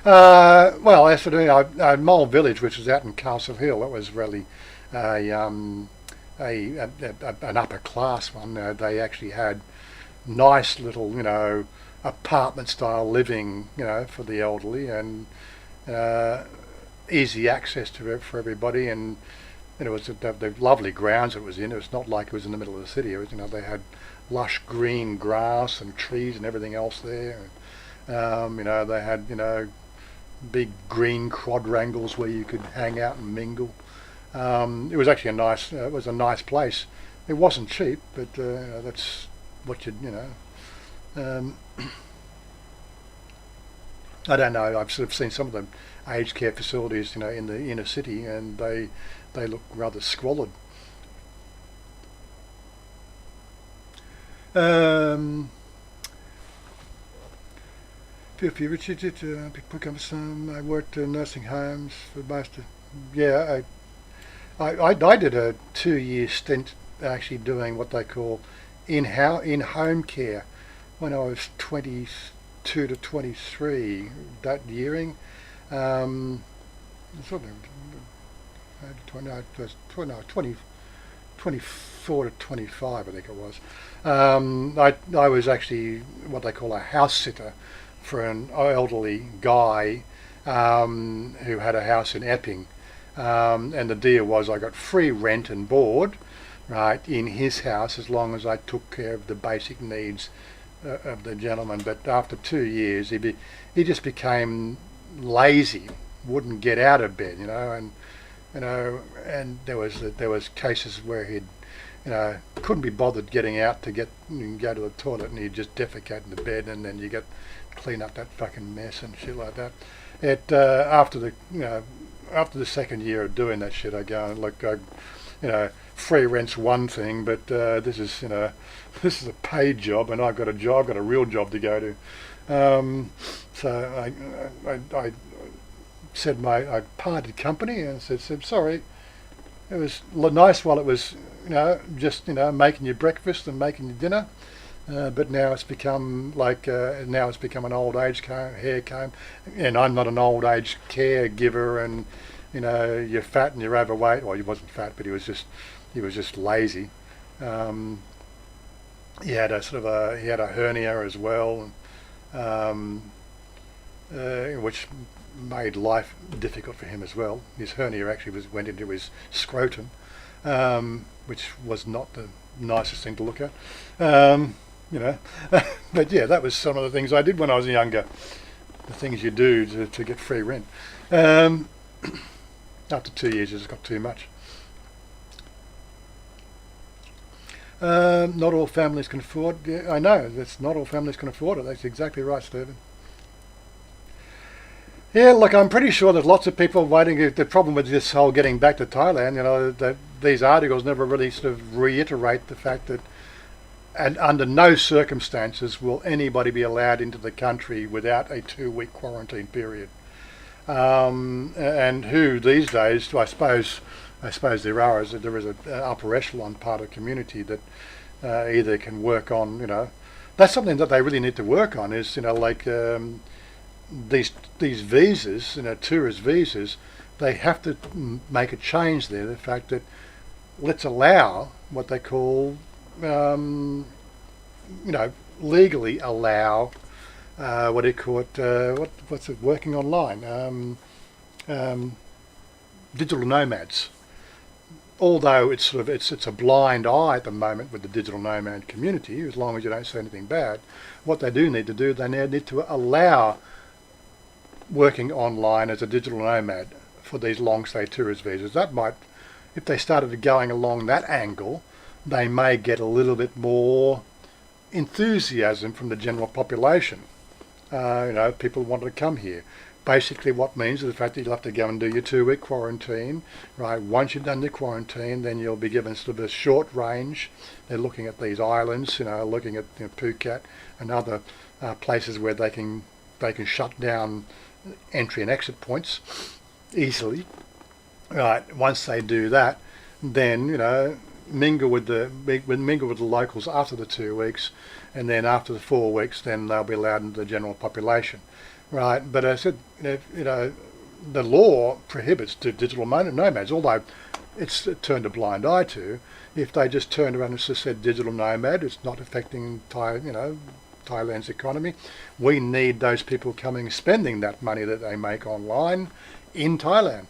Well, as for the Mole Village, which was out in Castle Hill, that was really an upper class one. They actually had nice little, apartment style living, for the elderly, and easy access to it for everybody. And it was the lovely grounds it was in. It was not like it was in the middle of the city. It was, they had lush green grass and trees and everything else there. They had, big green quadrangles where you could hang out and mingle. It was actually a nice place. It wasn't cheap, but that's what I don't know. I've sort of seen some of the aged care facilities, in the inner city, and they look rather squalid. Feel free, Richard. I worked in nursing homes for most of. Yeah, I did a 2-year stint actually doing what they call in-home care when I was 22 to 23. That yearing, sort of 24 to 25, I think it was. I was actually what they call a house sitter for an elderly guy who had a house in Epping, and the deal was I got free rent and board, right, in his house as long as I took care of the basic needs of the gentleman. But after 2 years, he just became lazy, wouldn't get out of bed, and there was cases where he'd couldn't be bothered getting out to go to the toilet, and he'd just defecate in the bed, and then you get clean up that fucking mess and shit like that. After the second year of doing that shit, I go and look, free rent's one thing, but this is a paid job, and I've got a real job to go to. So I said I parted company and said sorry. It was nice while it was just making your breakfast and making your dinner. But now it's become an old age hair comb, and I'm not an old age caregiver, and you're fat and you're overweight. Well, he wasn't fat, but he was just lazy. He had a hernia as well, which made life difficult for him as well. His hernia actually went into his scrotum, which was not the nicest thing to look at. But yeah, that was some of the things I did when I was younger. The things you do to get free rent. After 2 years, it just got too much. Not all families can afford. Yeah, I know that's not all families can afford it. That's exactly right, Stephen. Yeah, look, I'm pretty sure there's lots of people waiting. The problem with this whole getting back to Thailand, that these articles never really sort of reiterate the fact that, and under no circumstances will anybody be allowed into the country without a 2-week quarantine period. And who these days, I suppose there is an upper echelon part of the community that either can work on, that's something that they really need to work on is, these visas, tourist visas, they have to make a change there. The fact that let's allow what they call, legally allow, what do you call it? What's it? Working online, digital nomads. Although it's a blind eye at the moment with the digital nomad community, as long as you don't say anything bad, what they do need to do, they need to allow working online as a digital nomad for these long stay tourist visas. That might, if they started going along that angle, they may get a little bit more enthusiasm from the general population. People wanted to come here. Basically, what means is the fact that you'll have to go and do your 2-week quarantine, right? Once you've done your quarantine, then you'll be given sort of a short range. They're looking at these islands, looking at PokeKael and other places where they can shut down entry and exit points easily. Right. Once they do that, then mingle with the locals after the 2 weeks, and then after the 4 weeks, then they'll be allowed into the general population. Right, but as I said, the law prohibits digital nomads, although it's turned a blind eye to. If they just turned around and just said digital nomad, it's not affecting Thailand's economy. We need those people spending that money that they make online in Thailand.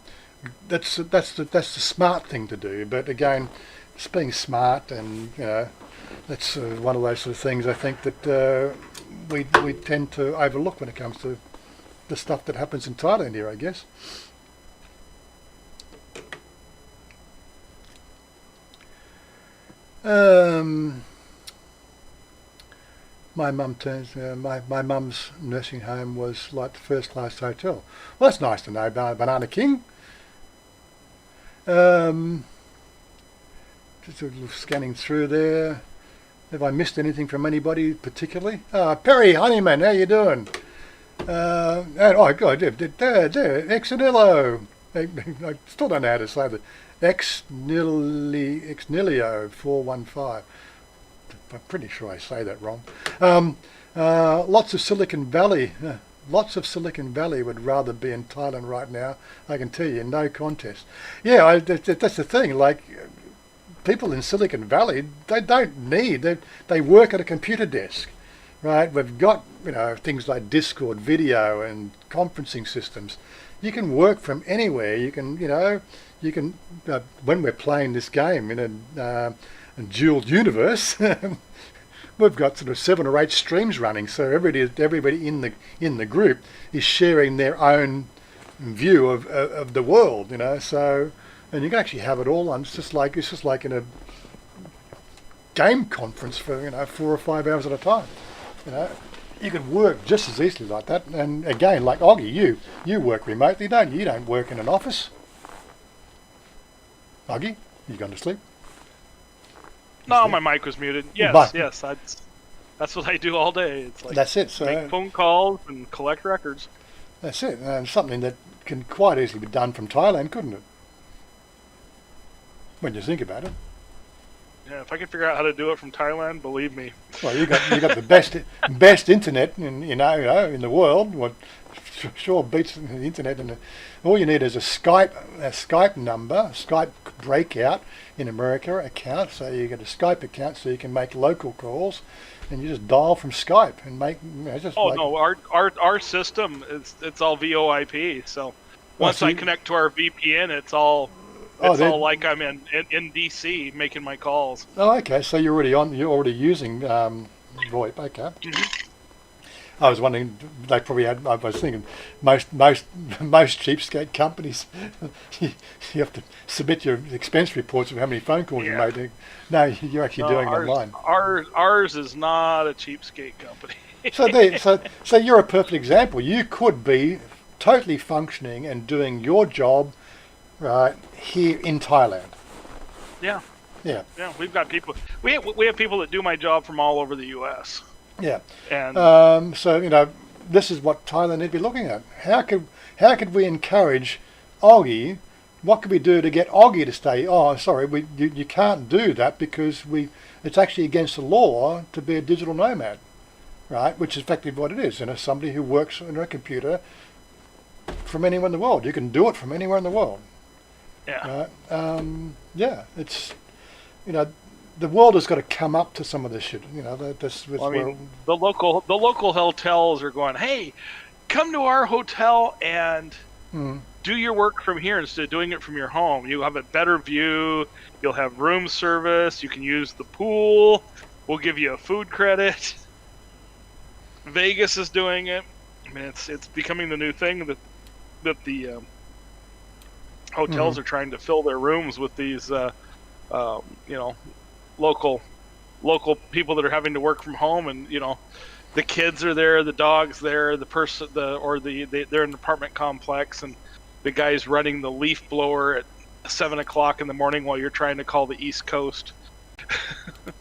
That's the smart thing to do. But again, it's being smart, and that's one of those sort of things I think that we tend to overlook when it comes to the stuff that happens in Thailand here, I guess. My mum my mum's nursing home was like the first class hotel. Well, that's nice to know, Banana King. Just scanning through there. Have I missed anything from anybody particularly? Perry Honeyman, how you doing? God, Exnillo. I still don't know how to say that. Exnilio 415. I'm pretty sure I say that wrong. Lots of Silicon Valley. Lots of Silicon Valley would rather be in Thailand right now. I can tell you, no contest. Yeah, that's the thing. Like, people in Silicon Valley, they don't need. They work at a computer desk, right? We've got things like Discord, video, and conferencing systems. You can work from anywhere. You can when we're playing this game in a dual universe. We've got sort of 7 or 8 streams running, so everybody in the group is sharing their own view of the world, So, and you can actually have it all on. It's just like in a game conference for 4 or 5 hours at a time. You can work just as easily like that. And again, like Oggy, you work remotely, don't you? You don't work in an office. Oggy, you gone to sleep? No, my mic was muted. Yes, yes, that's what I do all day. It's like that's it. So make phone calls and collect records. That's it, and something that can quite easily be done from Thailand, couldn't it? When you think about it. Yeah, if I could figure out how to do it from Thailand, believe me. Well, you got the best internet in in the world. What sure beats the internet, and all you need is a Skype number, Skype breakout in America account. So you get a Skype account, so you can make local calls, and you just dial from Skype and make. No, our system it's all VoIP. So once I connect to our VPN, it's all. It's all like I'm in DC making my calls. Oh, okay. So you're already using VoIP. Okay. Mm-hmm. I was wondering. They probably had. I was thinking most cheapskate companies. you have to submit your expense reports of how many phone calls you made. No, you're actually doing it online. Ours is not a cheapskate company. So you're a perfect example. You could be totally functioning and doing your job. Right here in Thailand. Yeah. Yeah. Yeah, we've got people. We have people that do my job from all over the U.S. Yeah. And so this is what Thailand need to be looking at. How could we encourage Oggy? What could we do to get Oggy to stay? Oh, sorry, you can't do that because it's actually against the law to be a digital nomad, right? Which is effectively what it is. Somebody who works on a computer from anywhere in the world. You can do it from anywhere in the world. Yeah. It's the world has got to come up to some of this shit. The local hotels are going, hey, come to our hotel and do your work from here instead of doing it from your home. You have a better view. You'll have room service. You can use the pool. We'll give you a food credit. Vegas is doing it. I mean, it's becoming the new thing that the hotels are trying to fill their rooms with these, local local people that are having to work from home, and the kids are there, the dog's there, they're in an apartment complex, and the guy's running the leaf blower at 7 o'clock in the morning while you're trying to call the East Coast.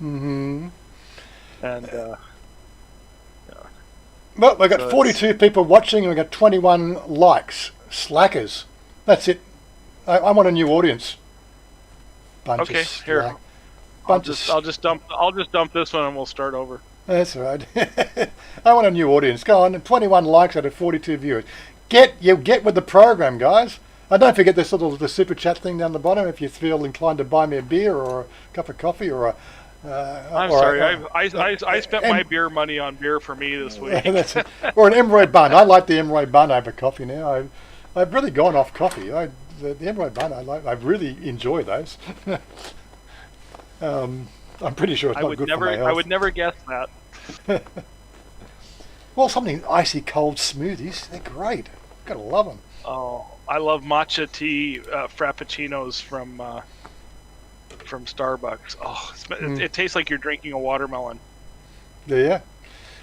Mm-hmm. And well, we've got So 42 people watching and we've got 21 likes. Slackers. That's it. I want a new audience. Bunch okay, of here. slack- I'll bunch of just dump this one and we'll start over. That's all right. I want a new audience. Go on. 21 likes out of 42 viewers. Get with the program, guys. And don't forget this the super chat thing down the bottom if you feel inclined to buy me a beer or a cup of coffee or a. I'm sorry. I spent my beer money on beer for me this week. That's it. Or an emerald bun. I like the emerald bun over coffee now. I've really gone off coffee. The emerald bun I really enjoy those. I'm pretty sure it's not good for my health. I would never guess that. Well, something icy cold smoothies. They're great. Gotta love them. Oh, I love matcha tea frappuccinos from Starbucks. Oh, it tastes like you're drinking a watermelon. Yeah.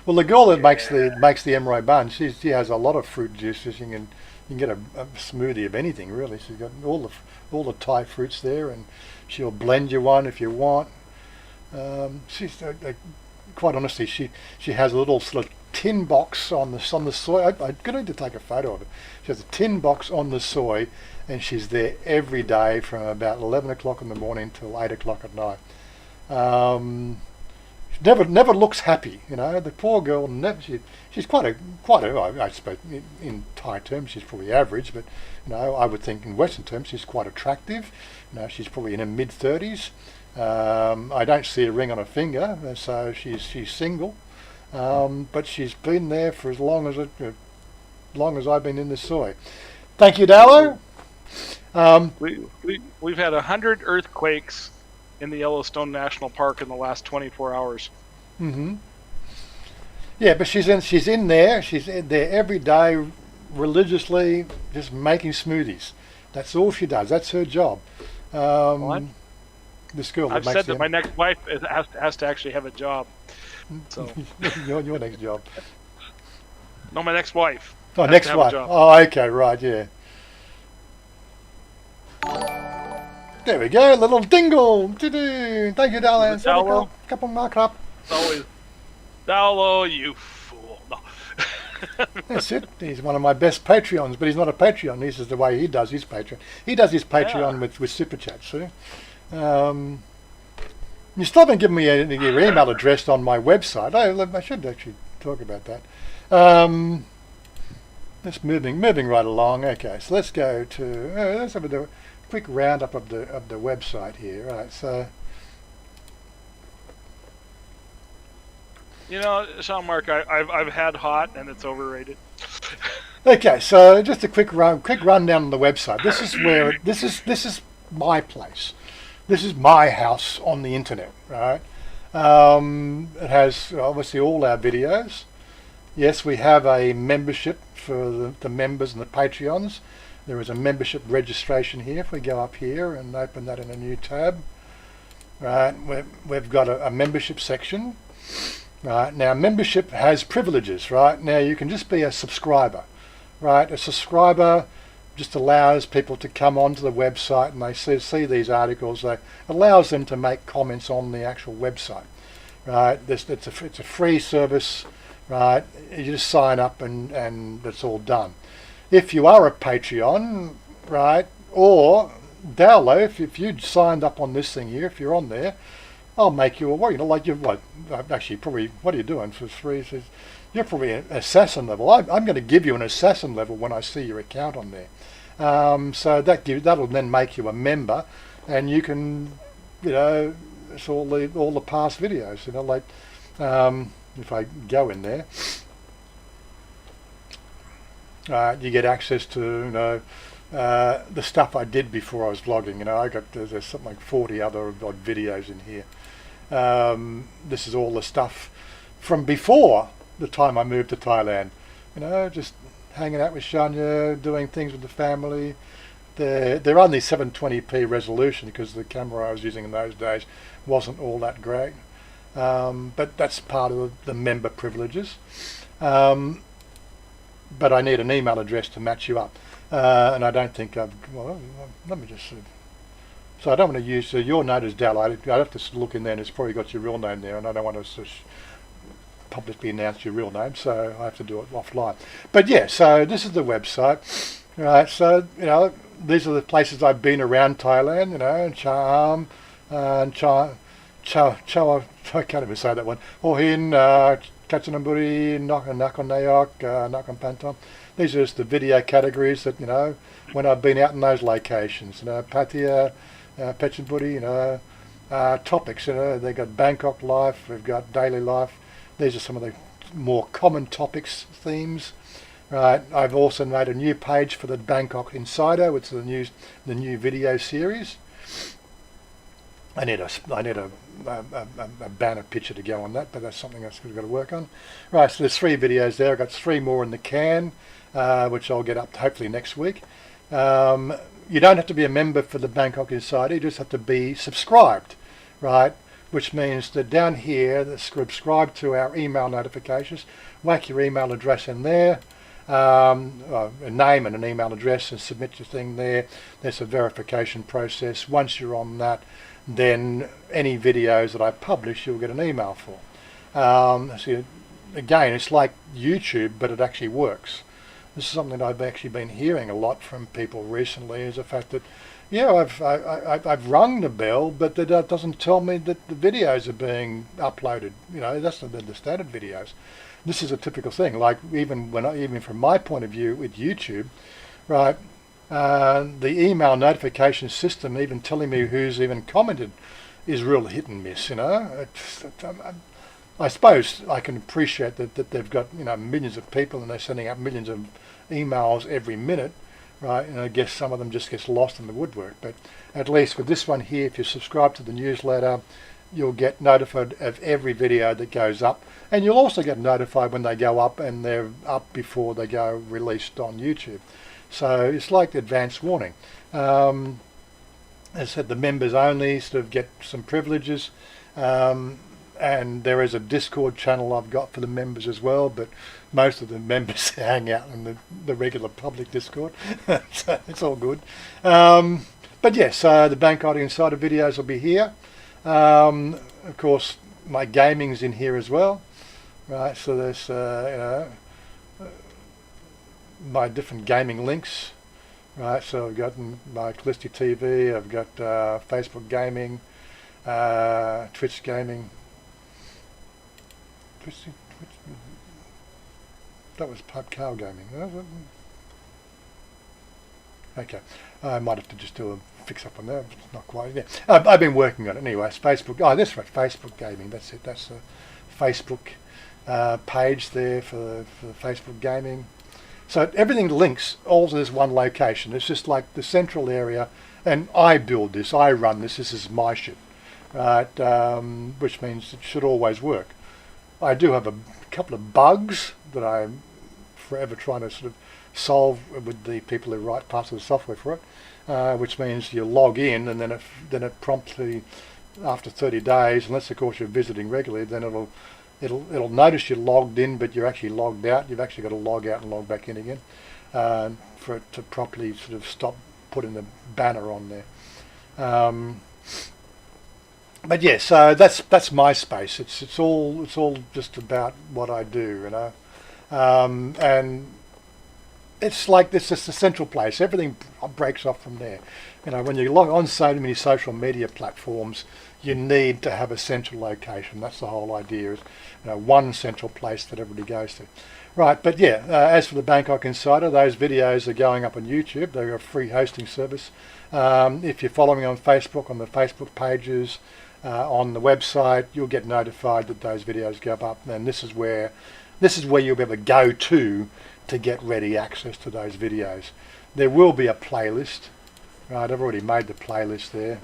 Well, the girl that makes the emerald bun, she has a lot of fruit juices. You can get a smoothie of anything really. She's got all the Thai fruits there, and she'll blend you one if you want. She's quite honestly, she has a little sort of tin box on the soy. I'm going to take a photo of it. She has a tin box on the soy, and she's there every day from about 11 o'clock in the morning till 8 o'clock at night. She never looks happy, The poor girl she's quite a I suppose in Thai terms she's probably average, but I would think in Western terms she's quite attractive. She's probably in her mid-30s. I don't see a ring on her finger, so she's single. But she's been there for as long as I've been in the soy. Thank you, Dallo. We've had 100 earthquakes in the Yellowstone National Park in the last 24 hours. Mm-hmm. Yeah, but she's in there. She's in there every day, religiously, just making smoothies. That's all she does. That's her job. What? This girl. I've said that my next wife has to actually have a job. So your next job. No, my next wife. Oh, next wife. Oh, okay, right, yeah. There we go, little dingle. Doo-doo. Thank you, darling. Couple mark up. It's always Dallo, you fool. No. That's it. He's one of my best Patreons, but he's not a Patreon. This is the way he does his Patreon. He does his Patreon with super chats. See? You still haven't given me your email address on my website. I should actually talk about that. Let's moving right along. Okay, so let's go to let's have a quick roundup of the website here. Right, so Sean Mark, I've had hot and it's overrated. okay, so just a quick rundown on the website. This is where this is my place. This is my house on the internet, right? It has obviously all our videos. Yes, we have a membership for the members and the Patreons. There is a membership registration here. If we go up here and open that in a new tab, right, we've got a membership section. Right, now membership has privileges, right? Now you can just be a subscriber, right? A subscriber just allows people to come onto the website and they see these articles. It allows them to make comments on the actual website, right? It's a free service, right? You just sign up and it's all done. If you are a Patreon, right, or download, if you signed up on this thing here, if you're on there, I'll make you aware. Actually, probably, what are you doing for free? You're probably an assassin level. I'm going to give you an assassin level when I see your account on there. So that'll then make you a member, and you can, it's all the past videos. If I go in there, you get access to the stuff I did before I was vlogging. There's something like 40 other odd videos in here. This is all the stuff from before the time I moved to Thailand. Just hanging out with Chanya, doing things with the family. They're only 720p resolution because the camera I was using in those days wasn't all that great. but that's part of the member privileges. But I need an email address to match you up, and I don't think I've. Well, let me just. So I don't want to use your note as Dal. I'd have to look in there, and it's probably got your real name there, and I don't want to publicly announce your real name, so I have to do it offline. But yeah, so this is the website, right? So these are the places I've been around Thailand, and Cham, and Chow. I can't even say that one. Ohin, Kachanaburi, Nakonayok, Nakonpantom. These are just the video categories that when I've been out in those locations. Pattaya, Phetchaburi, topics. They've got Bangkok life, we've got daily life. These are some of the more common topics, themes. Right. I've also made a new page for the Bangkok Insider, which is the new video series. I need a banner picture to go on that, but that's something else we've got to work on. Right, so there's 3 videos there. I've got 3 more in the can, which I'll get up hopefully next week. You don't have to be a member for the Bangkok Insider. You just have to be subscribed, right? Which means that down here, subscribe to our email notifications. Whack your email address in there, a name and an email address, and submit your thing there. There's a verification process. Once you're on that, then any videos that I publish, you'll get an email for. So again, it's like YouTube, but it actually works. This is something that I've actually been hearing a lot from people recently, is the fact that, yeah, I've rung the bell, but that doesn't tell me that the videos are being uploaded. That's the standard videos. This is a typical thing. Like even from my point of view with YouTube, right? The email notification system even telling me who's even commented is real hit and miss. I suppose I can appreciate that they've got millions of people and they're sending out millions of emails every minute, right? And I guess some of them just gets lost in the woodwork. But at least with this one here, if you subscribe to the newsletter, you'll get notified of every video that goes up, and you'll also get notified when they go up, and they're up before they go released on YouTube. So it's like advance warning. As I said, the members only sort of get some privileges, and there is a Discord channel I've got for the members as well, but most of the members hang out in the regular public Discord, so it's all good. But yeah, so the Bangkok Insider videos will be here. Of course, my gaming's in here as well, right? So there's my different gaming links, right? So I've got my Callisti TV, I've got Facebook gaming, Twitch gaming. Twitch, that was PopeKael gaming. Okay, I might have to just do a fix up on that. It's not quite. Yeah, I've been working on it anyway. It's Facebook. Oh, that's right, Facebook gaming. That's it. That's the Facebook page there for the Facebook gaming. So everything links all to this one location. It's just like the central area, and I build this. I run this. This is my shit, right? Which means it should always work. I do have a couple of bugs that I'm forever trying to sort of solve with the people who write parts of the software for it, which means you log in and then it promptly, after 30 days, unless of course you're visiting regularly, then it'll notice you're logged in, but you're actually logged out. You've actually got to log out and log back in again for it to properly sort of stop putting the banner on there. But yeah, so that's my space. It's all just about what I do, and it's like this is the central place. Everything breaks off from there. When you log on so many social media platforms, you need to have a central location. That's the whole idea, is one central place that everybody goes to. Right, but yeah, as for the Bangkok Insider, those videos are going up on YouTube. They're a free hosting service. If you're following me on Facebook, on the Facebook pages, on the website, you'll get notified that those videos go up, and this is where you'll be able to go to get ready access to those videos. There will be a playlist, right? I've already made the playlist there.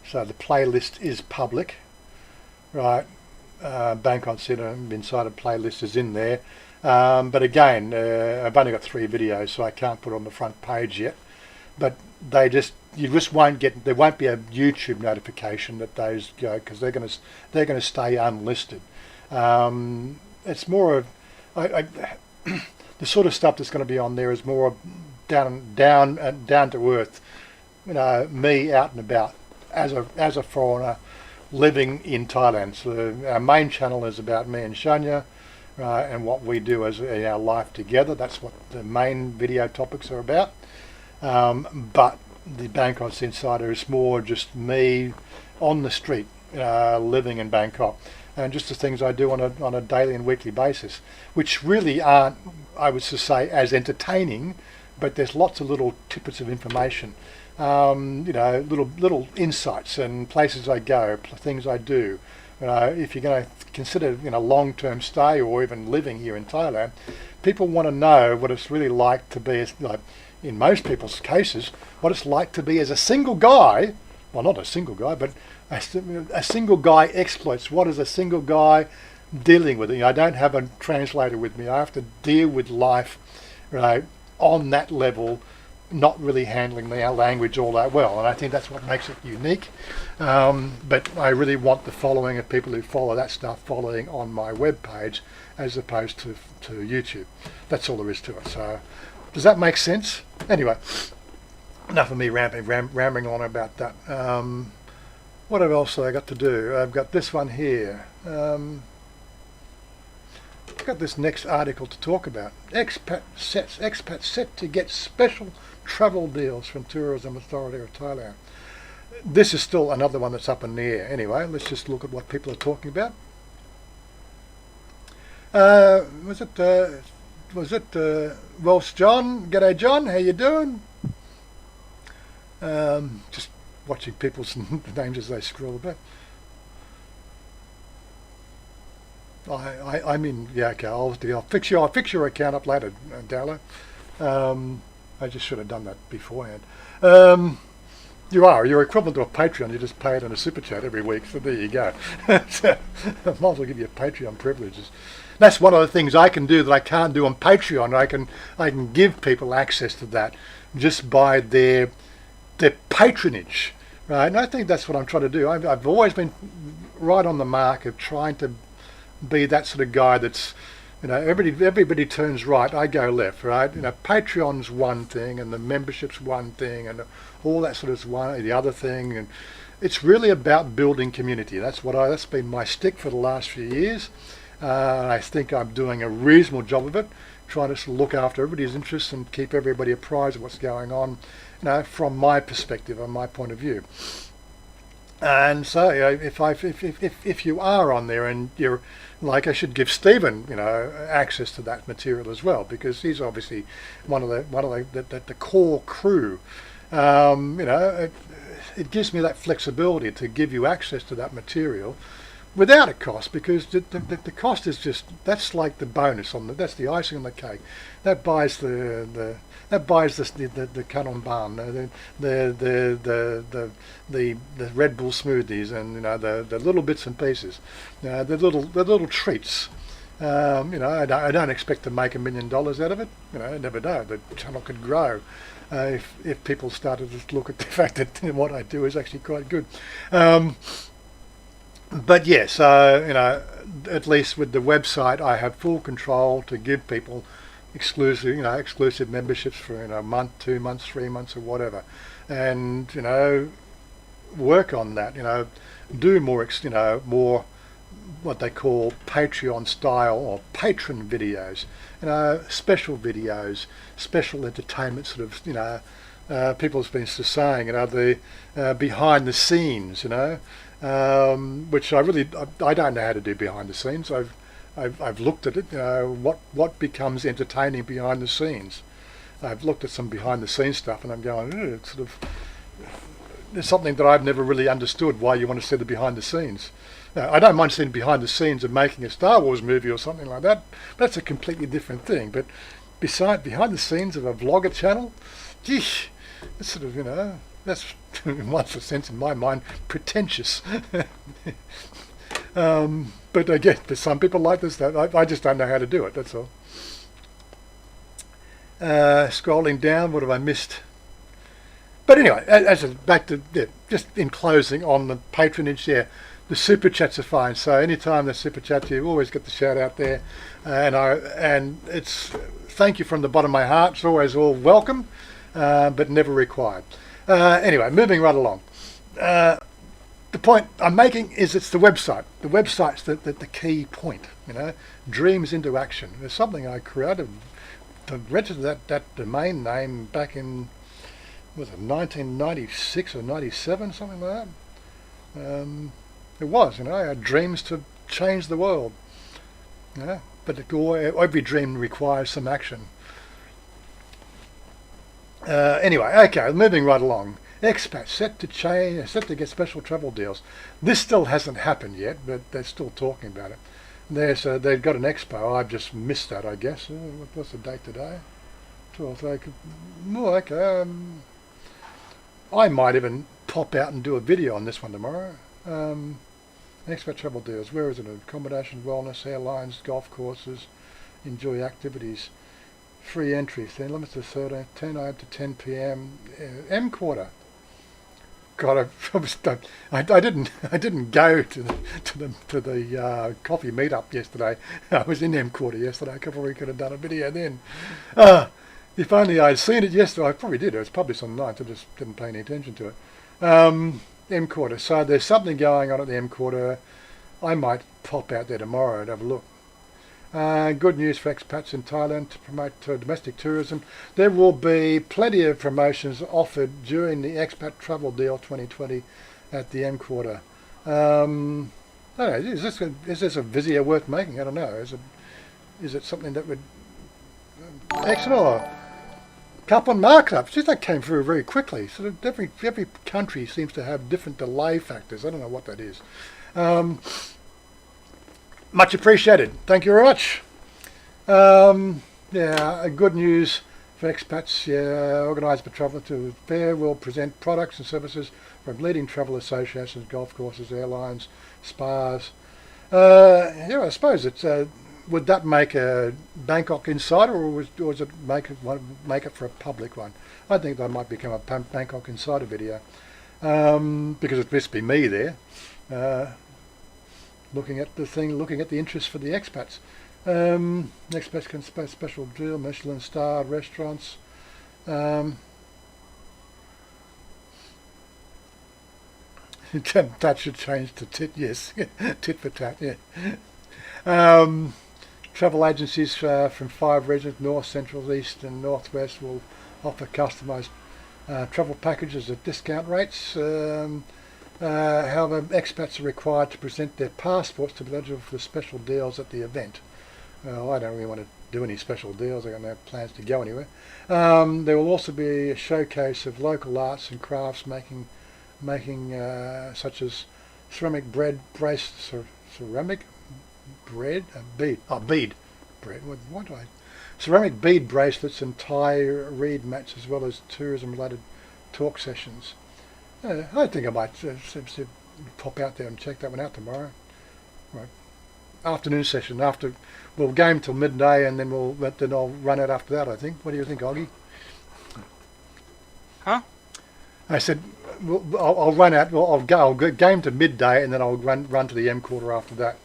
So the playlist is public, right? Bangkok Insider playlist is in there. But again, I've only got 3 videos, so I can't put it on the front page yet. but you just won't get. There won't be a YouTube notification that those go because they're going to stay unlisted. It's more of the sort of stuff that's going to be on there is more down to earth. Me out and about as a foreigner living in Thailand. So our main channel is about me and Chanya, and what we do as in our life together. That's what the main video topics are about. But the Bangkok Insider is more just me on the street, living in Bangkok, and just the things I do on a daily and weekly basis, which really aren't, I would just say, as entertaining, but there's lots of little tidbits of information, little insights and places I go, things I do. If you're going to consider long-term stay or even living here in Thailand, people want to know what it's really like to be, in most people's cases, what it's like to be as a single guy. Well, not a single guy, but a single guy exploits. What is a single guy dealing with? I don't have a translator with me. I have to deal with life, on that level, not really handling the language all that well, and I think that's what makes it unique. But I really want the following of people who follow that stuff following on my web page as opposed to YouTube. That's all there is to it. So does that make sense? Anyway, enough of me rambling on about that. What else have I got to do? I've got this one here. I've got this next article to talk about. Expats set to get special travel deals from Tourism Authority of Thailand. This is still another one that's up in the air. Anyway, let's just look at what people are talking about. Was it Welsh John? G'day John, how you doing? Just watching people's names as they scroll about. I mean, yeah, okay, I'll fix your account up later, Dalo. I just should have done that beforehand. You're equivalent to a Patreon. You just pay it in a super chat every week, so there you go. So, I might as well give you Patreon privileges. That's one of the things I can do that I can't do on Patreon. I can give people access to that just by their patronage, right? And I think that's what I'm trying to do. I've always been right on the mark of trying to be that sort of guy that's, everybody turns right, I go left, right? Patreon's one thing, and the membership's one thing, and all that sort of the other thing, and it's really about building community. That's been my stick for the last few years. I think I'm doing a reasonable job of it, trying to look after everybody's interests and keep everybody apprised of what's going on, from my perspective and my point of view. And so, if you are on there and you're like, I should give Stephen, access to that material as well, because he's obviously one of the core crew. It gives me that flexibility to give you access to that material without a cost, because the cost is that's like the bonus that's the icing on the cake. That buys the Kanon Ban, the Red Bull smoothies, and the little bits and pieces, the little treats. I don't expect to make $1 million out of it. I never know. The channel could grow if people started to look at the fact that what I do is actually quite good. But yes, at least with the website, I have full control to give people exclusive memberships for a month, 2 months, 3 months, or whatever, and work on that. Do more, more what they call Patreon style or patron videos. Special videos, special entertainment sort of. People's been saying, the behind the scenes, which I don't know how to do behind the scenes. I've looked at it, what becomes entertaining behind the scenes. I've looked at some behind the scenes stuff, and I'm going, it's sort of, there's something that I've never really understood why you want to see the behind the scenes. Now, I don't mind seeing behind the scenes of making a Star Wars movie or something like that. That's a completely different thing. But behind the scenes of a vlogger channel, geesh, it's sort of, that's in one sense, in my mind, pretentious. But again, there's some people like this. I just don't know how to do it, that's all. Scrolling down, what have I missed? But anyway, back to just in closing on the patronage. The super chats are fine. So anytime there's super chats, you always get the shout out there, and it's thank you from the bottom of my heart. It's always all welcome, but never required. Anyway, moving right along. The point I'm making is it's the website. The website's the key point. Dreams into action. There's something I created. I registered that domain name back in, was it 1996 or 97, something like that. It was, I had dreams to change the world. But every dream requires some action. Anyway, okay, moving right along. Expats set to get special travel deals. This still hasn't happened yet, but they're still talking about it. They've got an expo. I've just missed that, I guess. What's the date today? 12th. Okay. I might even pop out and do a video on this one tomorrow. Expat travel deals. Where is it? Accommodation, wellness, airlines, golf courses, enjoy activities. Free entry. Limits to 10 a.m. to 10 p.m. M quarter. God, I didn't go to the coffee meetup yesterday. I was in M quarter yesterday. I probably could have done a video then. If only I'd seen it yesterday. I probably did. It was published on the 9th. I just didn't pay any attention to it. M quarter. So there's something going on at the M quarter. I might pop out there tomorrow and have a look. Good news for expats in Thailand to promote domestic tourism. There will be plenty of promotions offered during the Expat Travel Deal 2020 at the M Quarter. I don't know, is this a video worth making? I don't know. Is it something that would... Excellent. Or couple of markups. Just that came through very quickly. Sort of every country seems to have different delay factors. I don't know what that is. Much appreciated. Thank you very much. Good news for expats. Organised by Travel to Fair will present products and services from leading travel associations, golf courses, airlines, spas. I suppose it's. Would that make a Bangkok Insider, or does it make it for a public one? I think that might become a Bangkok Insider video, because it'd just be me there. Looking at the interest for the expats. Expats can special deal, Michelin star restaurants. That should change to tit, yes. Tit for tat, yeah. Travel agencies from 5 regions, North, Central, East and Northwest, will offer customised travel packages at discount rates. However, expats are required to present their passports to be eligible for the special deals at the event. I don't really want to do any special deals. I got no plans to go anywhere. There will also be a showcase of local arts and crafts making such as ceramic bread bead bread. Ceramic bead bracelets and Thai reed mats, as well as tourism-related talk sessions. I think I might pop out there and check that one out tomorrow. Right. Afternoon session. We'll game till midday, and then I'll run out after that. I think. What do you think, Oggy? Huh? I said I'll run out. Well, I'll go game to midday, and then I'll run to the M Quarter after that.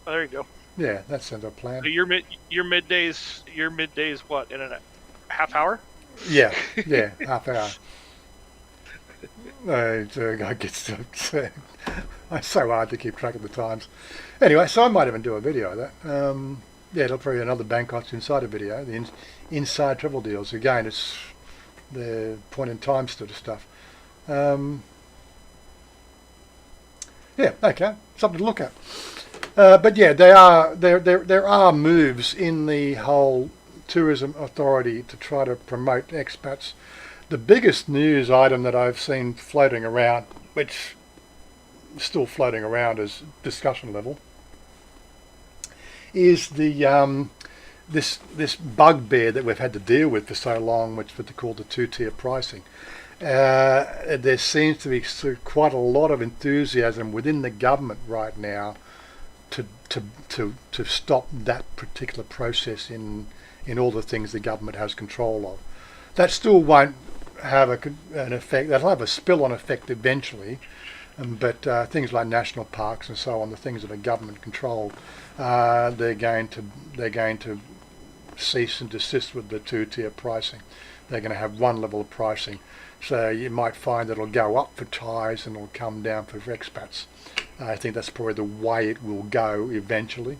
Oh, there you go. Yeah, that sounds like a plan. So your middays what, in a half hour? Yeah, half hour. It's so hard to keep track of the times. Anyway, so I might even do a video of that. It'll probably be another Bangkok Insider video, the inside travel deals. Again, it's the point in time sort of stuff. Okay, something to look at. But yeah, there are moves in the whole tourism authority to try to promote expats. The biggest news item that I've seen floating around, which is still floating around as discussion level, is the this bugbear that we've had to deal with for so long, which what they call the 2-tier pricing. There seems to be quite a lot of enthusiasm within the government right now to stop that particular process in all the things the government has control of. That still won't have an effect. That'll have a spill-on effect eventually. But things like national parks and so on, the things that are government controlled, they're going to cease and desist with the two-tier pricing. They're going to have one level of pricing. So you might find that it'll go up for Thais and it'll come down for expats. I think that's probably the way it will go eventually.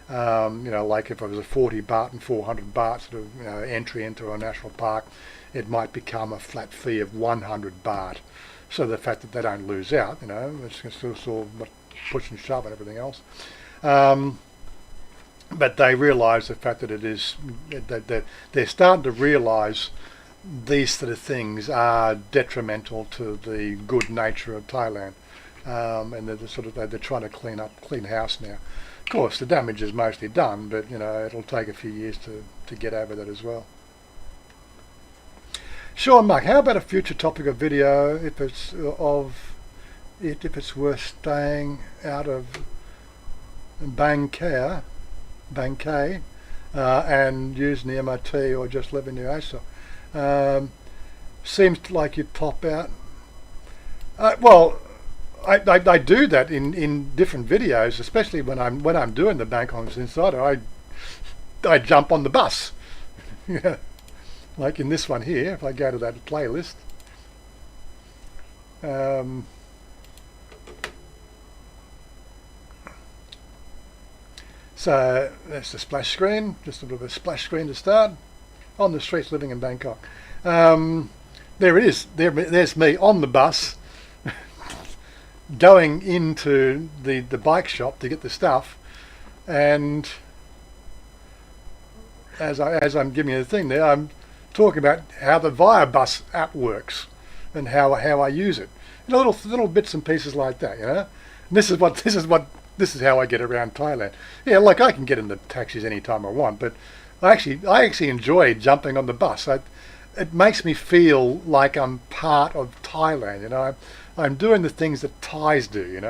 Like if it was a 40 baht and 400 baht sort of entry into a national park, it might become a flat fee of 100 baht. So the fact that they don't lose out, it's still push and shove and everything else. But they realise the fact that it is, that they're starting to realise these sort of things are detrimental to the good nature of Thailand. And they're trying to clean house now. Of course, the damage is mostly done, but it'll take a few years to get over that as well. Sure, Mark. How about a future topic of video if it's worth staying out of Bangkok, and using the MOT or just living near ASO? Seems like you'd pop out. Well, I do that in different videos, especially when I'm doing the Bangkok Insider. I jump on the bus. Yeah. Like in this one here, if I go to that playlist, so that's the splash screen, just a bit of a splash screen to start, on the streets living in Bangkok. There it is, there's me on the bus, going into the bike shop to get the stuff, and as I'm giving you the thing there, I'm talking about how the Via Bus app works and how I use it. Little bits and pieces like that, And this is how I get around Thailand. Yeah, like I can get in the taxis anytime I want, but I actually enjoy jumping on the bus. It makes me feel like I'm part of Thailand, I'm doing the things that Thais do,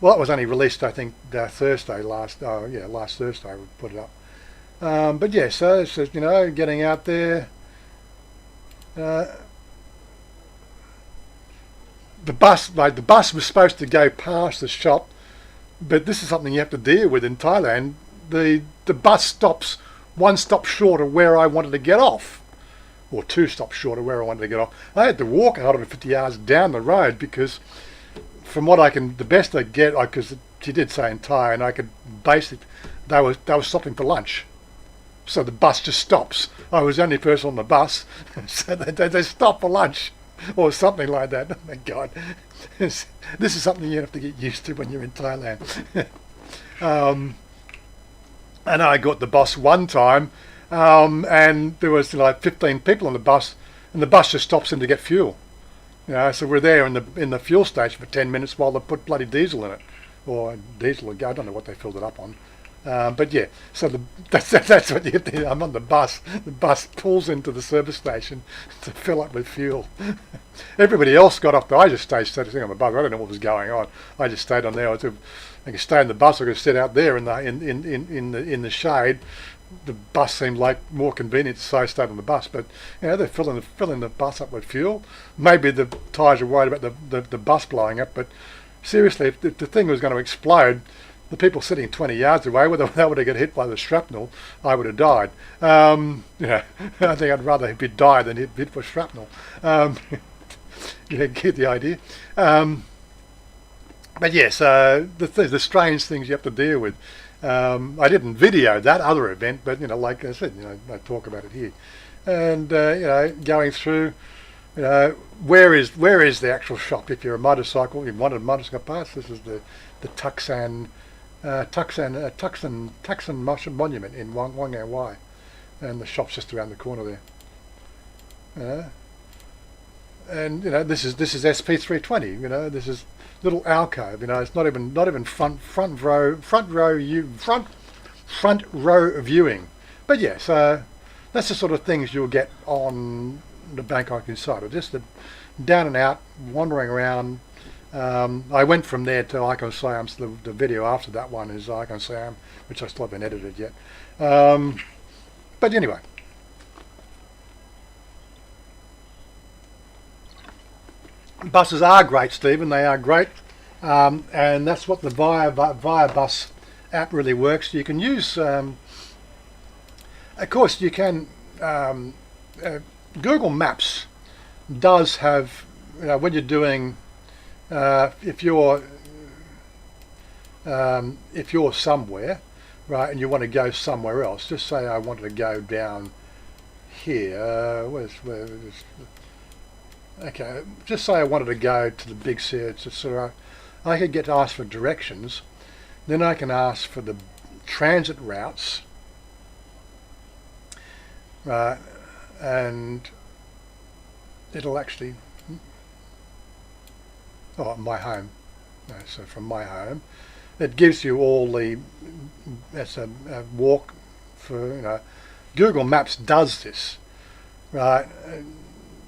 Well, that was only released, I think, Thursday last Thursday we put it up. But yeah, so it's just, getting out there. The bus was supposed to go past the shop, but this is something you have to deal with in Thailand. The bus stops one stop short of where I wanted to get off, or two stops short of where I wanted to get off. I had to walk 150 yards down the road because, from what the best I get, because she did say in Thai, and I could basically, they were stopping for lunch, so the bus just stops. I was the only person on the bus, so they stop for lunch, or something like that. Oh my God, this is something you have to get used to when you're in Thailand. And I got the bus one time, and there was 15 people on the bus, and the bus just stops in to get fuel. So we're there in the fuel station for 10 minutes while they put bloody diesel in it, or diesel. I don't know what they filled it up on, but yeah. So that's what you have to. I'm on the bus. The bus pulls into the service station to fill up with fuel. Everybody else got off. I just stayed sitting on the bus. I don't know what was going on. I just stayed on there. I could stay in the bus. I could sit out there in the shade. The bus seemed like more convenient, so I stayed on the bus. But they're filling the bus up with fuel. Maybe the Thais are worried about the bus blowing up. But seriously, if the thing was going to explode, the people sitting 20 yards away, whether they would have got hit by the shrapnel, I would have died. I think I'd rather be die than hit by shrapnel. Get the idea. But yes, the strange things you have to deal with. I didn't video that other event, but like I said, I talk about it here, and going through, where is the actual shop? If you're a motorcycle, you wanted motorcycle parts. This is the Tuxan Monument in Wangao Y, and the shop's just around the corner there. And this is SP320. This is little alcove. It's not even front row viewing. But yeah, so that's the sort of things you'll get on the Bangkok Insider. Just the down and out, wandering around. I went from there to Icon Siam. The video after that one is Icon Siam, which I still haven't edited yet. But anyway. Buses are great, Stephen. They are great. And that's what the Via Bus app really works. You can use, of course, you can, Google Maps does have, when you're doing, if you're somewhere, right, and you want to go somewhere else, just say I wanted to go down here, okay, just say I wanted to go to the big city, so I could get to ask for directions, then I can ask for the transit routes, right, and it'll actually, my home, so from my home, it gives you all the, that's a walk for, Google Maps does this, right,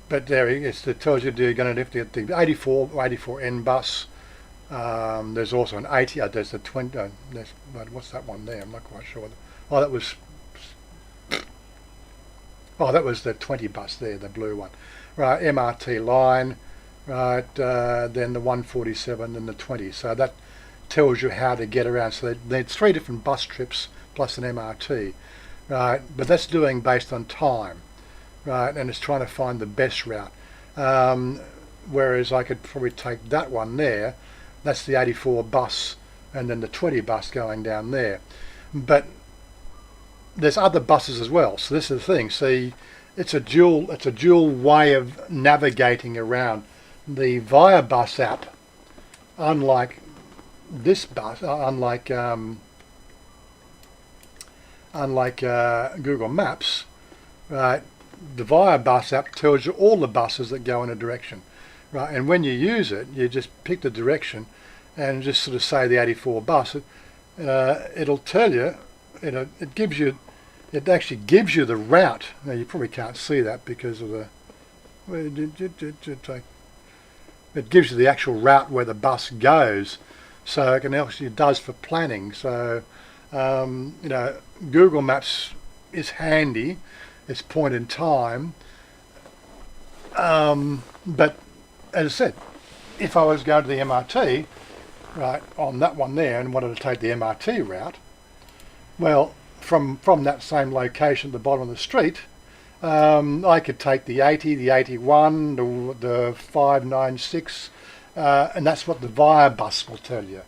but there it tells you you're going to have to get the 84N bus. There's also an 80. There's the 20. What's that one there? I'm not quite sure. That was the 20 bus there, the blue one. Right, MRT line. Right, then the 147, then the 20. So that tells you how to get around. So there's 3 different bus trips plus an MRT. Right, but that's doing based on time. Right, and it's trying to find the best route. Whereas I could probably take that one there, that's the 84 bus, and then the 20 bus going down there. But there's other buses as well. So this is the thing. See, it's a dual way of navigating around. The Via Bus app, unlike this bus, unlike Google Maps, right? The Via Bus app tells you all the buses that go in a direction, right? And when you use it, you just pick the direction and just sort of say the 84 bus. It'll tell you, it actually gives you the route. Now you probably can't see that because of the, it gives you the actual route where the bus goes. So it can actually does for planning. So, Google Maps is handy. It's point in time, but as I said, if I was going to the MRT, right, on that one there and wanted to take the MRT route, well, from that same location at the bottom of the street, I could take the 80, the 81, the 596, and that's what the Via Bus will tell you.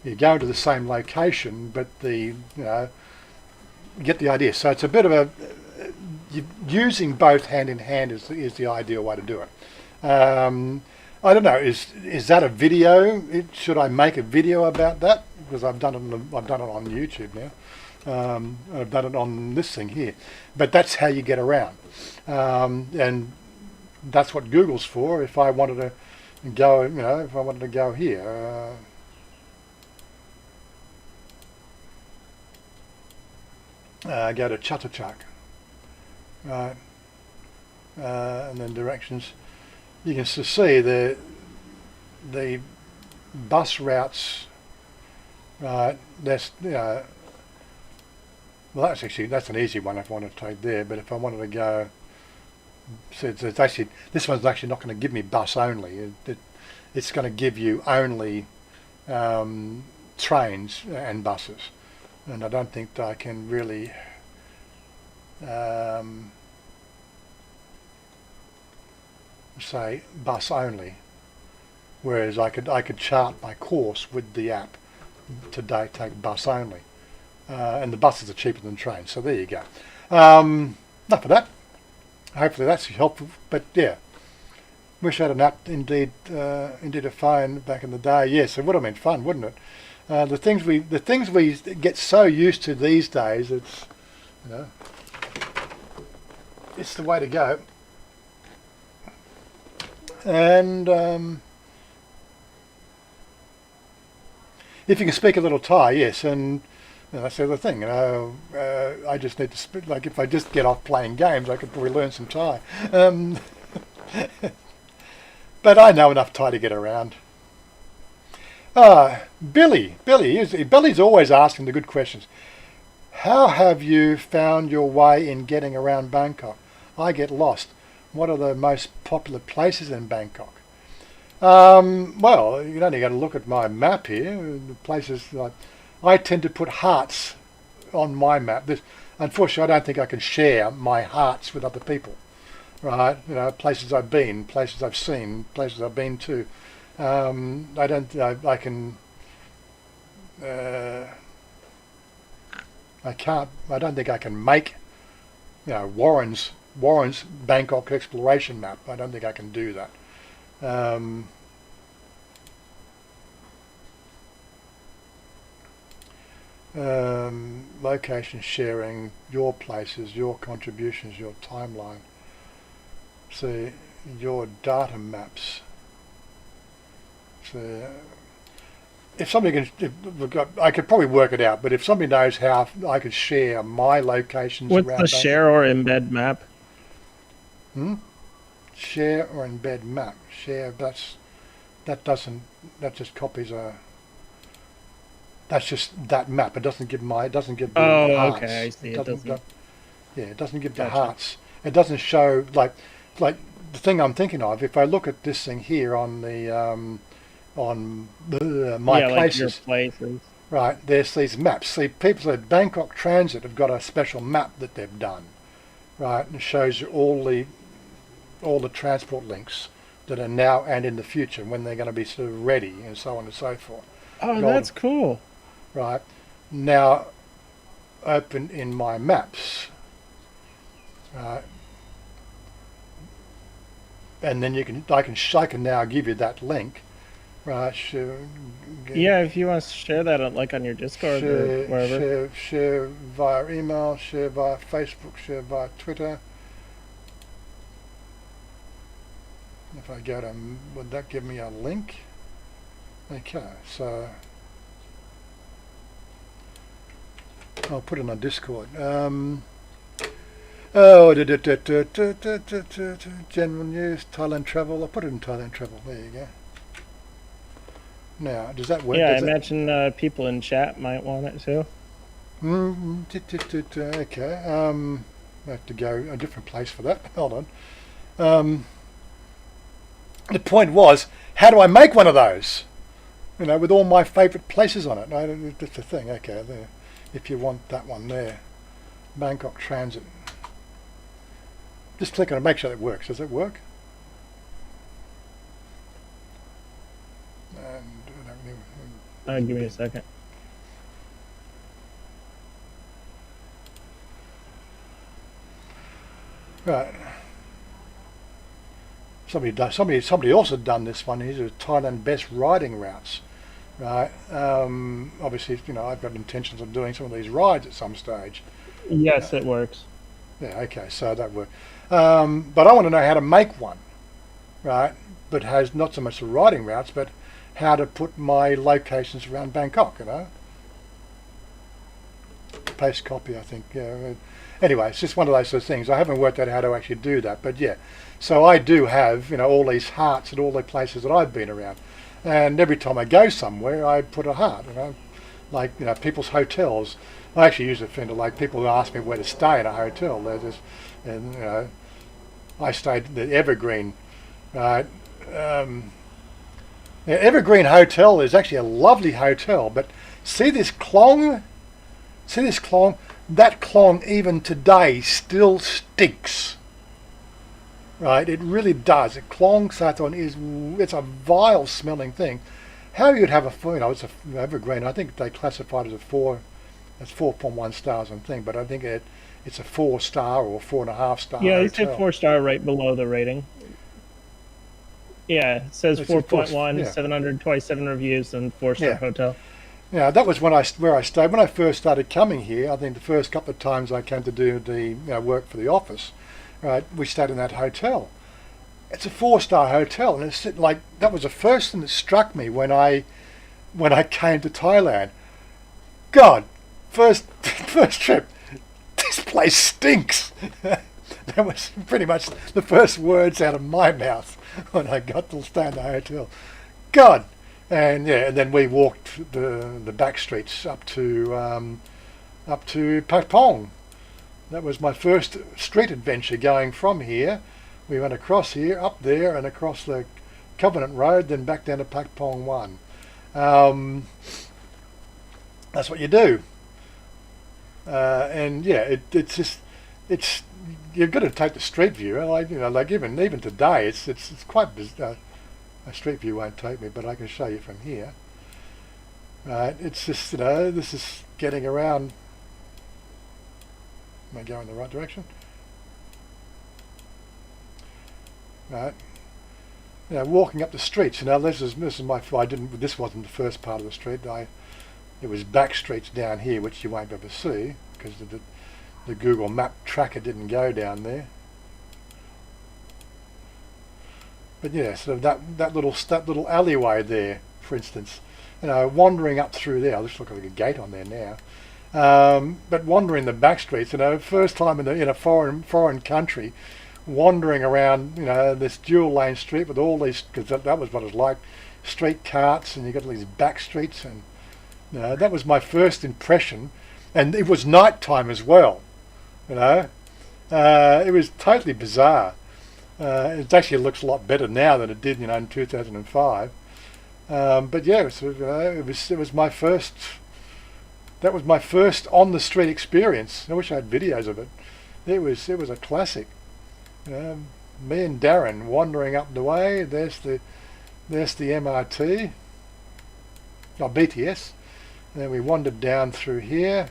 You go to the same location, but you get the idea. So it's a bit of a, using both hand in hand is the ideal way to do it. I don't know. Is that a video? Should I make a video about that? Because I've done it on YouTube now. I've done it on this thing here. But that's how you get around, and that's what Google's for. If I wanted to go, if I wanted to go here. Go to Chatuchak. Right, and then directions. You can see the bus routes. Right, that's well, that's an easy one if I want to take there. But if I wanted to go, so it's actually, this one's actually not going to give me bus only. It's going to give you only trains and buses, and I don't think I can really. Say bus only, whereas I could chart my course with the app. Today take bus only, and the buses are cheaper than trains. So there you go. Enough of that. Hopefully that's helpful. But yeah, wish I had an app indeed a phone back in the day. Yes, it would have been fun, wouldn't it? The things we get so used to these days. It's it's the way to go. And if you can speak a little Thai, yes, and that's the other thing. I just need to speak. Like if I just get off playing games, I could probably learn some Thai. But I know enough Thai to get around. Billy's always asking the good questions. How have you found your way in getting around Bangkok? I get lost. What are the most popular places in Bangkok? Well, you only got to look at my map here. The places like I tend to put hearts on my map. Unfortunately, I don't think I can share my hearts with other people. Right? You know, places I've been, places I've seen, places I've been to. I don't. I can. I can't. I don't think I can make, Warren's Bangkok exploration map. I don't think I can do that. Location sharing, your places, your contributions, your timeline. See, your data maps. So, if somebody can, I could probably work it out. But if somebody knows how I could share my locations What's around the share or embed map? Share or embed map. Share. That just copies a. That's just that map. It doesn't give my. It doesn't give the hearts. Okay, I see. It doesn't. Yeah, it doesn't give the Gotcha. hearts. It doesn't show like the thing I'm thinking of. If I look at this thing here on the my yeah, places, like your places. right? There's these maps. See, people at Bangkok Transit have got a special map that they've done, right? And it shows you all the transport links that are now and in the future when they're going to be sort of ready and so on and so forth. Oh, that's cool. Right now, open in my maps, right? And then I can now give you that link, right? Yeah, if you want to share that on your Discord or wherever. Share via email, share via Facebook, share via Twitter. If I go to, would that give me a link? Okay, so I'll put it on Discord. General news, Thailand travel. I'll put it in Thailand travel. There you go. Now, does that work? Yeah, I imagine people in chat might want it too. Okay. I have to go a different place for that. Hold on. The point was, how do I make one of those? With all my favourite places on it. That's the thing. Okay, there. If you want that one there, Bangkok Transit. Just click on it, make sure it works. Does it work? And Give me a second. Right. Somebody else had done this one. These are Thailand best riding routes. Right. Obviously, I've got intentions of doing some of these rides at some stage. Yes, it works. Yeah. Okay. So that works. But I want to know how to make one. Right. But has not so much the riding routes, but how to put my locations around Bangkok. Paste copy. I think. Yeah. Anyway, it's just one of those sort of things. I haven't worked out how to actually do that, but yeah. So I do have, all these hearts at all the places that I've been around. And every time I go somewhere, I put a heart, like, people's hotels. I actually use it for, like, people who ask me where to stay in a hotel. They're just, and, I stayed at the Evergreen, right? The Evergreen Hotel is actually a lovely hotel, but see this klong? See this klong? That klong, even today, still stinks. Right, it really does. A klong sathon it's a vile smelling thing. How you'd have it's a evergreen. I think they classified it as 4.1 stars on thing, but I think it's a 4-star or 4.5 star. Yeah, it's a 4-star right below the rating. Yeah, it says 4.1, yeah. 727 reviews, and 4-star hotel. Yeah, that was where I stayed when I first started coming here. I think the first couple of times I came to do the work for the office. Right, we stayed in that hotel. It's a 4-star hotel, and it's like that was the first thing that struck me when I came to Thailand. God, first trip, this place stinks. That was pretty much the first words out of my mouth when I got to stay in the hotel. God, and then we walked the back streets up to up to Patpong. That was my first street adventure going from here. We went across here, up there, and across the Covenant Road, then back down to Patpong 1. That's what you do. And yeah, it's you've got to take the street view. Like even today, it's quite bizarre. A street view won't take me, but I can show you from here. Right, it's just this is getting around. Am I going in the right direction? Right. Walking up the streets. This is my. This wasn't the first part of the street. It was back streets down here, which you won't be able to see because the Google Map tracker didn't go down there. But yeah, so that little alleyway there, for instance, wandering up through there. Looks like a gate on there now. But wandering the back streets, first time in a foreign country, wandering around, this dual lane street with all these, because that was what it was like, street carts, and you got all these back streets, and that was my first impression, and it was night time as well. It was totally bizarre. It actually looks a lot better now than it did, in 2005. But yeah, it was my first. That was my first on the street experience. I wish I had videos of it. It was a classic. Me and Darren wandering up the way. There's the MRT, BTS. And then we wandered down through here,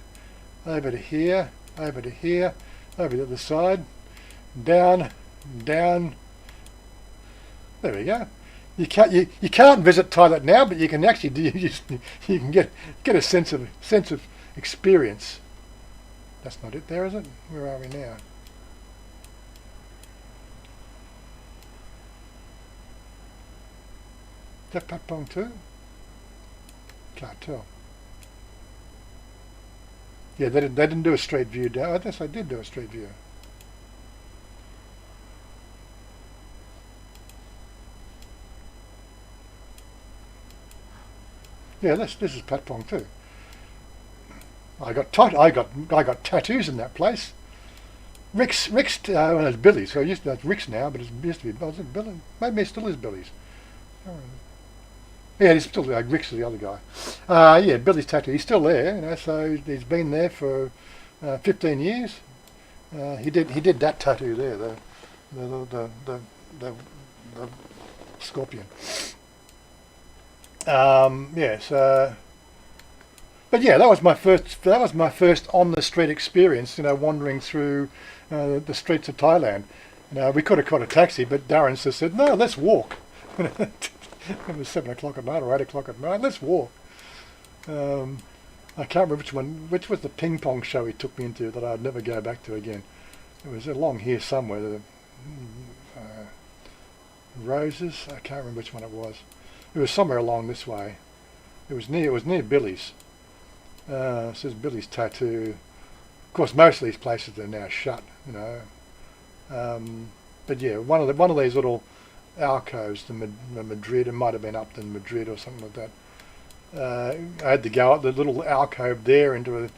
over to here, over to here, over to the other side, down. There we go. You can't visit Thailand now, but you can actually you can get a sense of experience. That's not it there, is it? Where are we now? Is that Patpong too? Can't tell. Yeah, they didn't do a straight view down. I guess they did do a straight view. Yeah, this is Patpong too. I got tattoos in that place. Rick's well, it's Billy's. So that's Rick's now, but it used to be. Was it Billy? Maybe it still is Billy's. Yeah, he's still there. Rick's the other guy. Yeah, Billy's tattoo. He's still there. So he's been there for 15 years. He did that tattoo there. The scorpion. Yes. But yeah, that was my first on the street experience. Wandering through the streets of Thailand. We could have caught a taxi, but Darren just said, "No, let's walk." It was 7 o'clock at night or 8 o'clock at night. Let's walk. I can't remember which was the ping pong show he took me into that I'd never go back to again. It was along here somewhere. The Roses. I can't remember which one it was. It was somewhere along this way. It was near Billy's. It says Billy's Tattoo. Of course, most of these places are now shut. But yeah, one of these little alcoves, the Madrid. It might have been up in Madrid or something like that. I had to go up the little alcove there into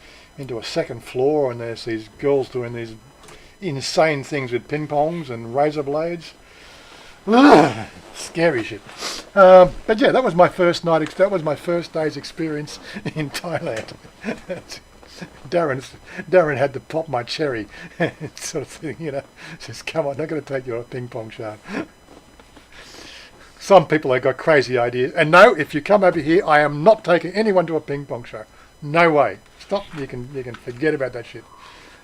a second floor, and there's these girls doing these insane things with ping pongs and razor blades. Scary shit. But yeah, that was my first night. That was my first day's experience in Thailand. Darren had to pop my cherry, sort of thing. Says, "Come on, I'm not going to take you on a ping pong show." Some people have got crazy ideas, and no, if you come over here, I am not taking anyone to a ping pong show. No way. Stop. You can forget about that shit.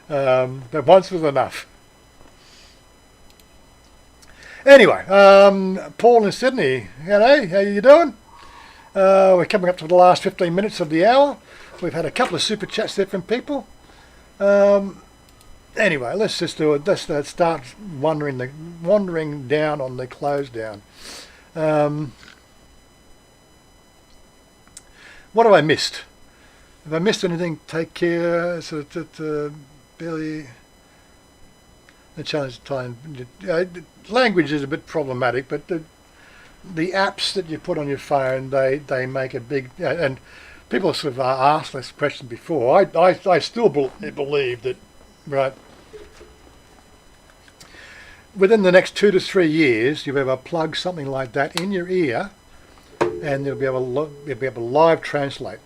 That once was enough. Anyway, Paul in Sydney, how you doing? We're coming up to the last 15 minutes of the hour. We've had a couple of super chats there from people. Anyway, let's just do it. Let's start wandering down on the close down. What have I missed? If I missed anything, take care. Billy. The challenge of time. Language is a bit problematic, but the apps that you put on your phone, they make a big, and people have sort of asked this question before. I still believe that, right, within the next 2 to 3 years, you'll be able to plug something like that in your ear, and you'll be able to live translate.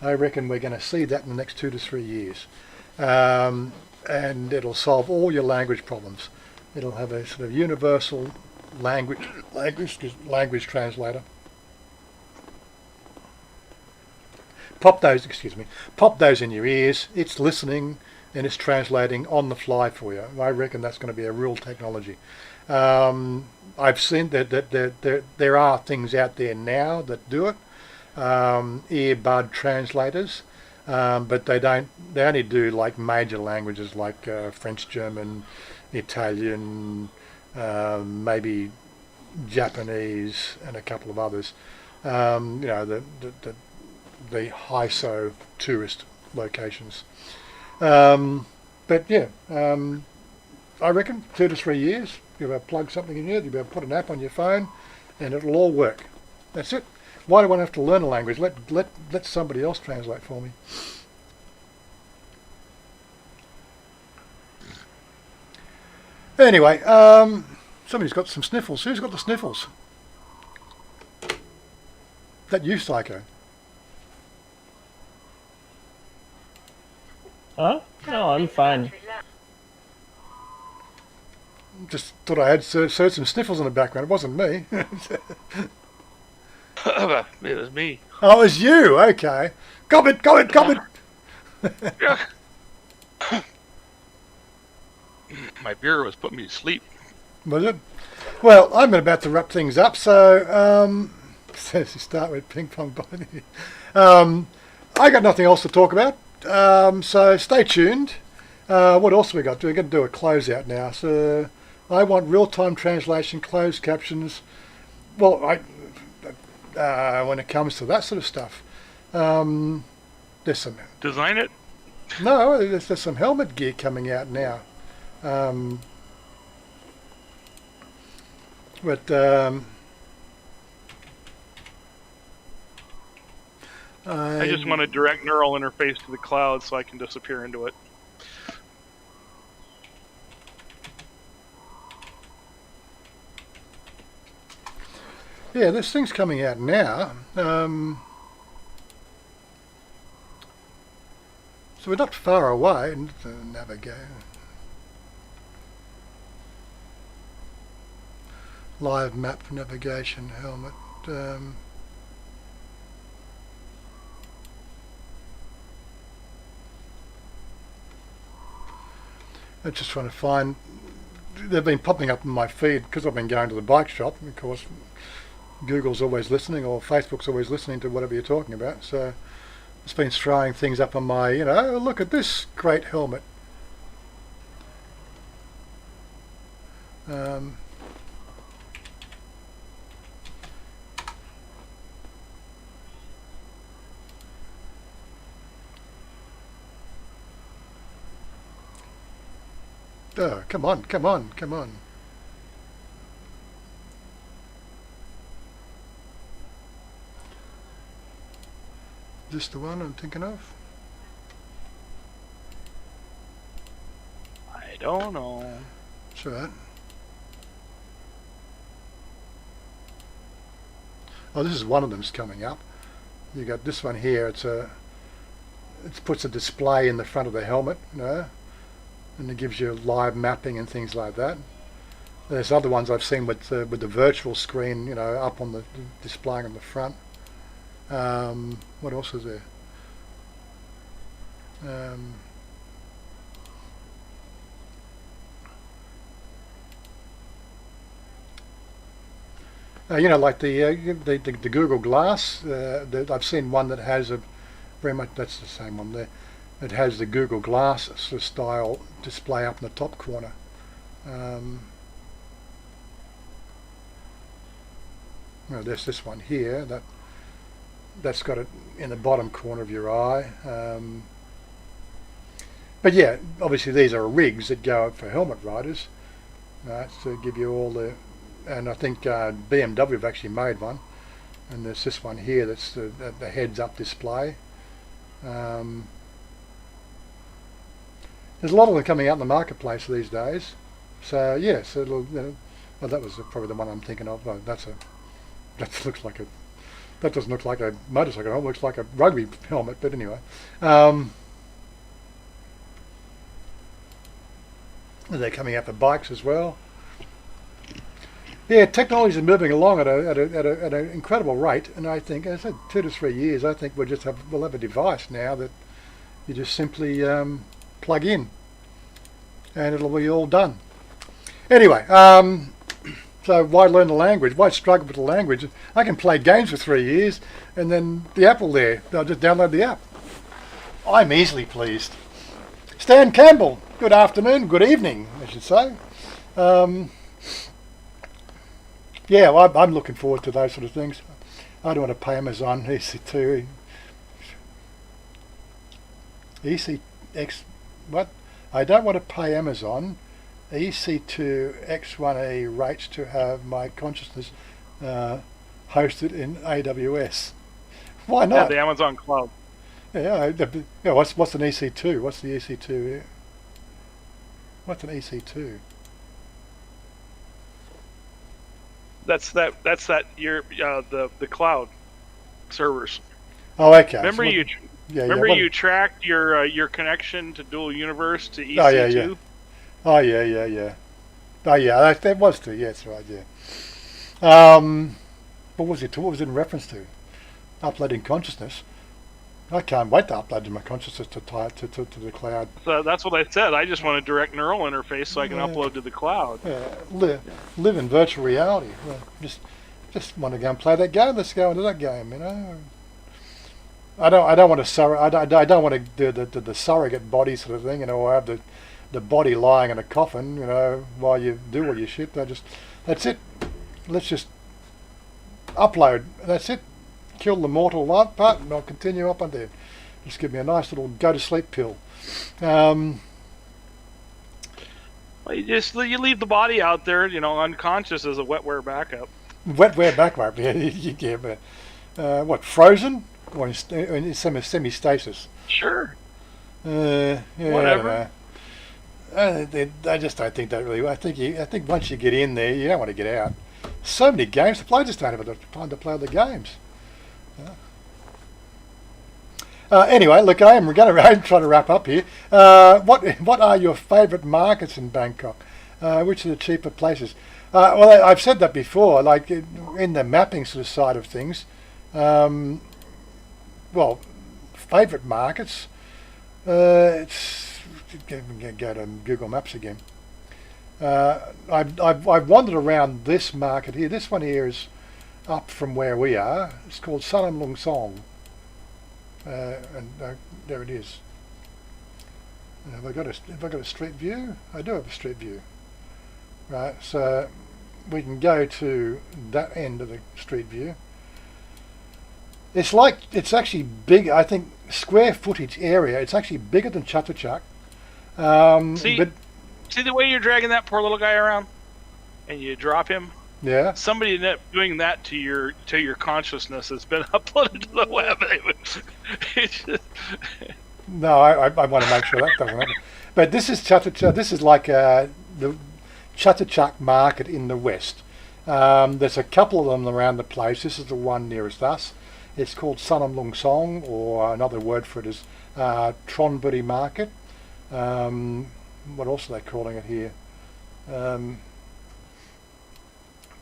I reckon we're going to see that in the next 2 to 3 years, and it'll solve all your language problems. It'll have a sort of universal language translator. Pop those in your ears. It's listening and it's translating on the fly for you. I reckon that's going to be a real technology. I've seen that there are things out there now that do it, earbud translators, but they only do like major languages like French, German, Italian, maybe Japanese, and a couple of others. The high-so tourist locations. But yeah, I reckon 2 to 3 years, you'll be able to plug something in here, you'll be able to put an app on your phone, and it'll all work. That's it. Why do I have to learn a language? Let somebody else translate for me. Anyway, somebody's got some sniffles. Who's got the sniffles? That you, Psycho? Huh? No, I'm fine. Just thought I had heard some sniffles in the background. It wasn't me. It was me. Oh, it was you. Okay. Come it. My beer was putting me to sleep. Was it? Well, I'm about to wrap things up, so says you start with ping pong body. I got nothing else to talk about, so stay tuned. What else have we got? We're going to do a closeout now. So I want real-time translation, closed captions. Well, when it comes to that sort of stuff, there's some. Design it. No, there's some helmet gear coming out now. I just want a direct neural interface to the cloud so I can disappear into it. Yeah, this thing's coming out now. So we're not far away. Navigate. Live map navigation helmet. I'm just trying to find. They've been popping up in my feed because I've been going to the bike shop. Of course, Google's always listening, or Facebook's always listening to whatever you're talking about. So it's been throwing things up on my, look at this great helmet. Oh, come on. Is this the one I'm thinking of? I don't know. That's right. Oh, this is one of them's coming up. You got this one here. It puts a display in the front of the helmet, and it gives you live mapping and things like that. There's other ones I've seen with the virtual screen, up on the displaying on the front. What else is there? Like the Google Glass. I've seen one that has very much. That's the same one there. It has the Google Glass sort of style display up in the top corner. There's this one here that's got it in the bottom corner of your eye. But yeah, obviously these are rigs that go up for helmet riders, to give you all the. And I think BMW have actually made one. and there's this one here that's the heads-up display. There's a lot of them coming out in the marketplace these days. So yes, it'll. Well, that was probably the one I'm thinking of. Oh, that looks like a. That doesn't look like a motorcycle helmet. It looks like a rugby helmet. But anyway, they're coming out for bikes as well. Yeah, technology is moving along at an incredible rate, and I think, as I said, 2 to 3 years, I think we'll have a device now that you just simply plug in, and it'll be all done. Anyway, so why learn the language? Why struggle with the language? I can play games for 3 years, and then the app will there. I'll just download the app. I'm easily pleased. Stan Campbell, good afternoon, good evening, I should say. Yeah, well, I'm looking forward to those sort of things. I don't want to pay Amazon EC2. What? I don't want to pay Amazon EC2 X1E rates to have my consciousness hosted in AWS. Why not? Yeah, the Amazon cloud. Yeah, what's an EC2? What's the EC2? What's an EC2? That's the cloud servers. Oh, okay. Remember So you tracked your connection to Dual Universe to EC2? Oh yeah. Oh yeah. Oh yeah, that was too. Yeah, that's right. Yeah. What was it in reference to? Uploading consciousness. I can't wait to upload my consciousness to the cloud. So that's what I said. I just want a direct neural interface so I can upload to the cloud. Yeah, live in virtual reality. Well, just want to go and play that game. Let's go into that game. You know. I don't want to I don't want to do the surrogate body sort of thing. You know, or have the body lying in a coffin. You know, while you do all your shit. That's it. Let's just upload. That's it. Kill the mortal part and I'll continue up on there. Just give me a nice little go to sleep pill. Well, you leave the body out there, unconscious as a wetware backup. Wetware backup, yeah. But what, frozen or in semi-stasis? Sure. Yeah, whatever. I just don't think that really. I think once you get in there, you don't want to get out. So many games to play. I just don't have the time to play the games. Anyway, look, I'm trying to wrap up here. What are your favourite markets in Bangkok? Which are the cheaper places? Well, I've said that before, like in the mapping sort of side of things. Well, favourite markets. It's go to Google Maps again. I've wandered around this market here. This one here is up from where we are. It's called Sanam Lung Song. And there it is. Have I got a street view? I do have a street view. Right, so we can go to that end of the street view. It's actually big. I think square footage area. It's actually bigger than Chatuchak. See the way you're dragging that poor little guy around, and you drop him. Yeah. Somebody ended up doing that to your consciousness has been uploaded to the web. No, I want to make sure that doesn't happen. But this is Chatuchak. This is like the Chatuchak market in the west. There's a couple of them around the place. This is the one nearest us. It's called Sanam Lung Song, or another word for it is Tronburi Market. What else are they calling it here?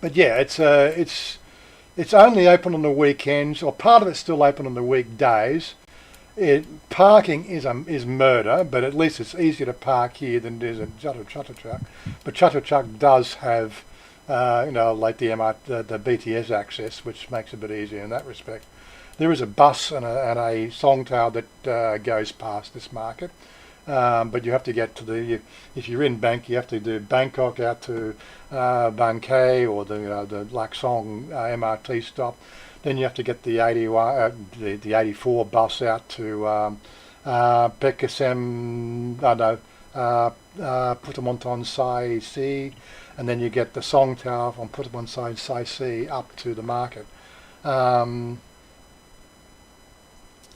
But yeah, it's only open on the weekends, or part of it's still open on the weekdays. Parking is murder, but at least it's easier to park here than it is at Chatuchak. But Chatuchak does have, like the BTS access, which makes it a bit easier in that respect. There is a bus and a songthaew that goes past this market. But you have to get to if you're in Bangkok, you have to do Bangkok out to Bangkok or the Lak Song MRT stop. Then you have to get the 84 bus out to Pekasem, Putamonton Sai Si, and then you get the songthaew from Putamonton Sai Si up to the market. And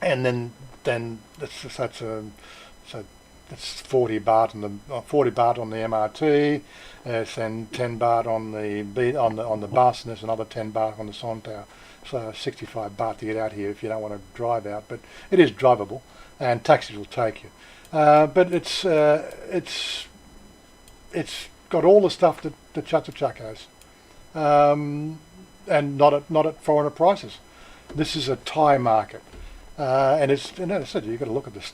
then that's so that's 40 baht on the MRT. It's then 10 baht on the bus, and there's another 10 baht on the Sontow. So 65 baht to get out here if you don't want to drive out, but it is drivable, and taxis will take you. But it's got all the stuff that Chatuchak has, and not at foreigner prices. This is a Thai market, and it's, as I said, you've got to look at this.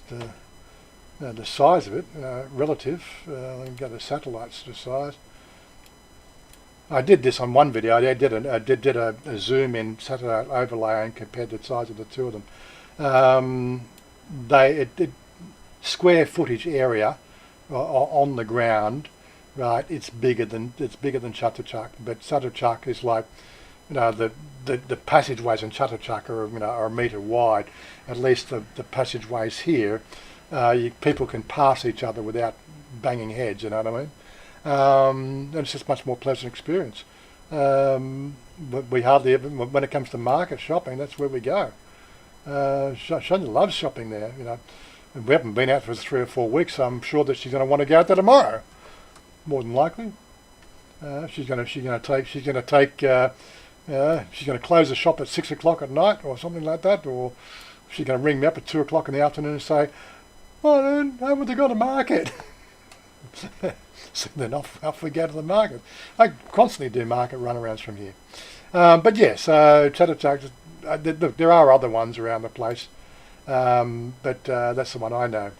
The size of it, relative. Let me go to satellites to size. I did this on one video. I did a zoom in satellite overlay and compared the size of the two of them. Square footage area on the ground, right? It's bigger than Chatuchak, but Chatuchak is like, the passageways in Chatuchak are a metre wide. At least the passageways here. People can pass each other without banging heads, you know what I mean? And it's just much more pleasant experience. But we hardly ever, when it comes to market shopping, that's where we go. Chanya loves shopping there, And we haven't been out for 3 or 4 weeks, so I'm sure that she's going to want to go out there tomorrow, more than likely. She's going to close the shop at 6 o'clock at night or something like that, or she's going to ring me up at 2 o'clock in the afternoon and say, "Oh, then, how would they go to market?" So then off we go to the market. I constantly do market runarounds from here. But yes, Chatuchak, there are other ones around the place, but that's the one I know.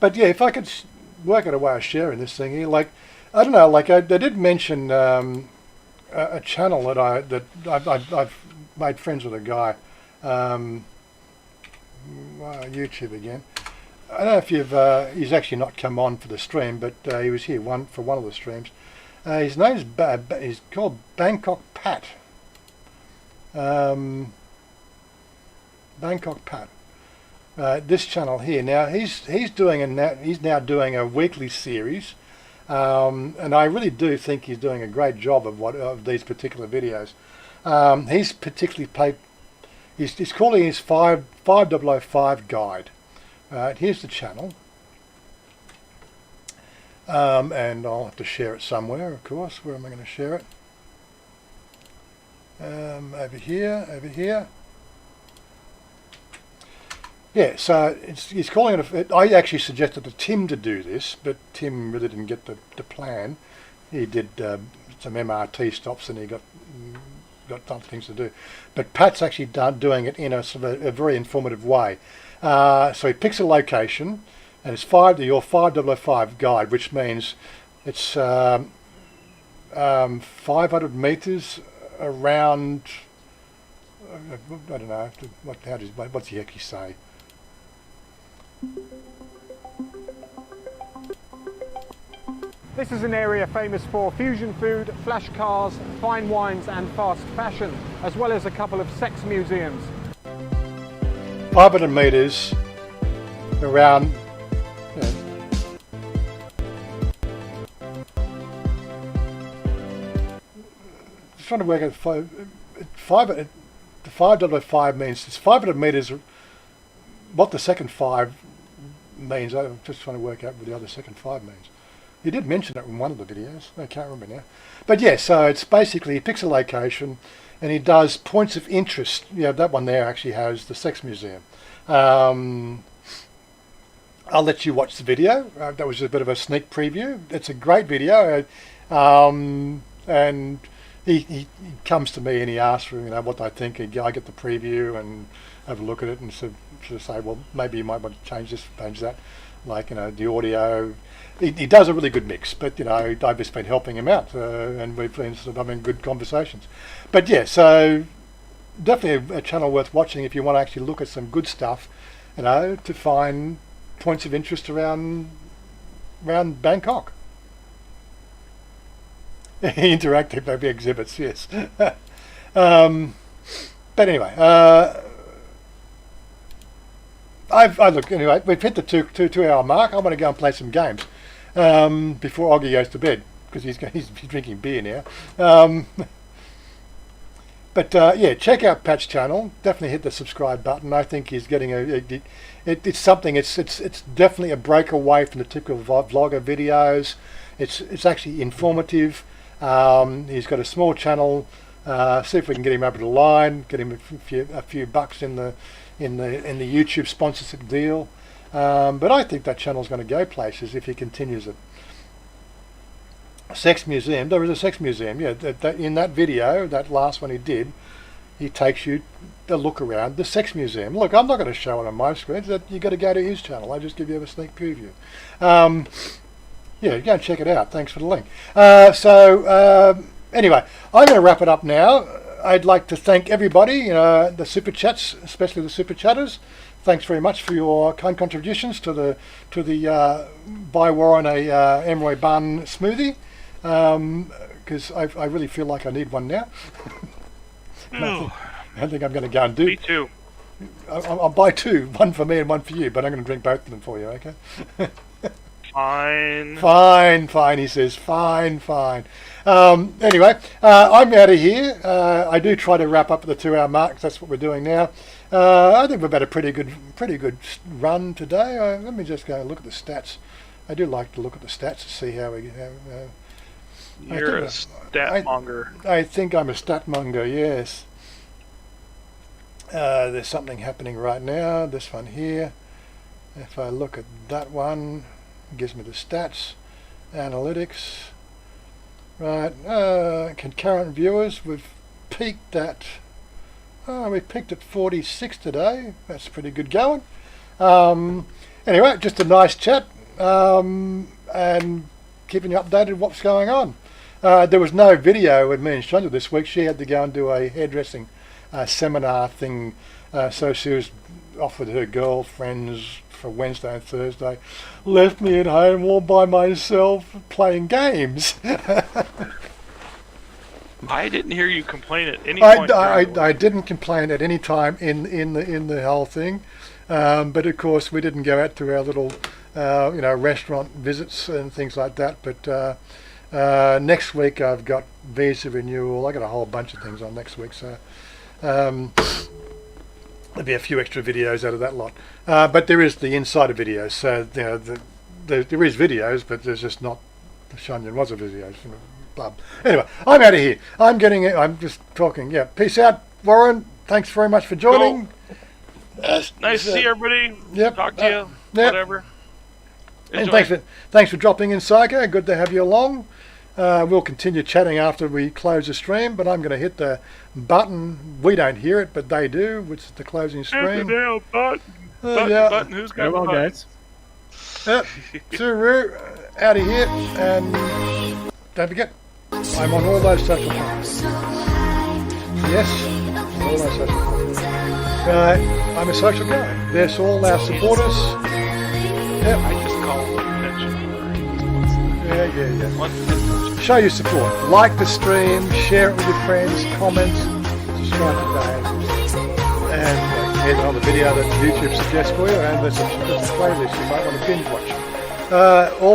But yeah, if I could work out a way of sharing this thing here, like, I don't know, like they did mention a channel that I've made friends with a guy. YouTube again. I don't know if he's actually not come on for the stream, but he was here for one of the streams. His name's he's called Bangkok Pat. Bangkok Pat. This channel here. Now he's now doing a weekly series, and I really do think he's doing a great job of these particular videos. He's particularly paid. He's calling his 5005 guide. Here's the channel, and I'll have to share it somewhere, of course. Where am I going to share it? Over here. Yeah, so he's calling it. I actually suggested to Tim to do this, but Tim really didn't get the plan. He did some MRT stops, and he got other things to do. But Pat's actually doing it in a sort of a very informative way. So he picks a location, and it's your 5005 guide, which means it's 500 meters around. I don't know. What's he actually say? This is an area famous for fusion food, flash cars, fine wines and fast fashion, as well as a couple of sex museums. 500 meters around. Just trying to work out the 505 means it's 500 meters. What the second 5 means, I'm just trying to work out what the other second 5 means. He did mention it in one of the videos. I can't remember now. But yeah, so it's basically he picks a location and he does points of interest. Yeah, that one there actually has the sex museum. I'll let you watch the video. That was a bit of a sneak preview. It's a great video. And he comes to me and he asks for what I think. I get the preview and have a look at it and sort of say, well, maybe you might want to change this, change that. Like, the audio. He does a really good mix, but I've just been helping him out, and we've been sort of having good conversations. But yeah, so definitely a channel worth watching if you want to actually look at some good stuff, to find points of interest around Bangkok. Interactive, maybe exhibits, yes. But anyway, look, anyway, we've hit the two hour mark. I want to go and play some games before Oggy goes to bed, because he's drinking beer now. yeah, check out Pat's channel. Definitely hit the subscribe button. I think he's getting it's something. It's definitely a breakaway from the typical vlogger videos. It's actually informative. He's got a small channel. See if we can get him over the line. Get him a few bucks in the YouTube sponsorship deal. But I think that channel's going to go places if he continues it. Sex museum. There was a sex museum. Yeah, in that video, that last one he did, he takes you a look around the sex museum. Look, I'm not going to show it on my screen. You got to go to his channel. I just give you a sneak preview. Yeah, go and check it out. Thanks for the link. Anyway, I'm going to wrap it up now. I'd like to thank everybody, the super chats, especially the super chatters. Thanks very much for your kind contributions to the buy Warren a emery bun smoothie, because I really feel like I need one now. I don't think I'm going to go and do. Me too. I'll buy two, one for me and one for you, but I'm going to drink both of them for you. Okay. Fine. Fine, he says. Fine. Anyway, I'm out of here. I do try to wrap up at the 2-hour mark. That's what we're doing now. I think we've had a pretty good run today. Let me just go and look at the stats. I do like to look at the stats to see how we. You're a stat monger. I think I'm a stat monger. Yes. There's something happening right now. This one here. If I look at that one, it gives me the stats, analytics. Right. Concurrent viewers. We've peaked at. We peaked at 46 today. That's pretty good going. Anyway, just a nice chat, and keeping you updated with what's going on. There was no video with me and Chanya this week. She had to go and do a hairdressing seminar thing, so she was off with her girlfriends for Wednesday and Thursday. Left me at home all by myself playing games. I didn't hear you complain at any point. I didn't complain at any time in the whole thing, but of course we didn't go out to our little restaurant visits and things like that. But next week I've got visa renewal. I got a whole bunch of things on next week, so there'll be a few extra videos out of that lot. But there is the insider videos, so there is videos, but there's just not the Chanya and Wazza videos. Anyway, I'm out of here. I'm just talking. Yeah, peace out, Warren. Thanks very much for joining. Nice to see everybody. Yep. Talk to you. Whatever. And thanks for dropping in, Psycho. Good to have you along. We'll continue chatting after we close the stream, but I'm going to hit the button. We don't hear it, but they do, which is the closing screen. Hit the button. Button. Who's got the button? Guys. Yep. Suru, out of here, and don't forget, I'm on all those social platforms. Yes, all those social platforms. I'm a social guy. There's all our supporters. Yep. I just call it attention. Yeah. Show your support. Like the stream, share it with your friends, comment, subscribe today, and here's another video that YouTube suggests for you, and there's a playlist you might want to binge watch. All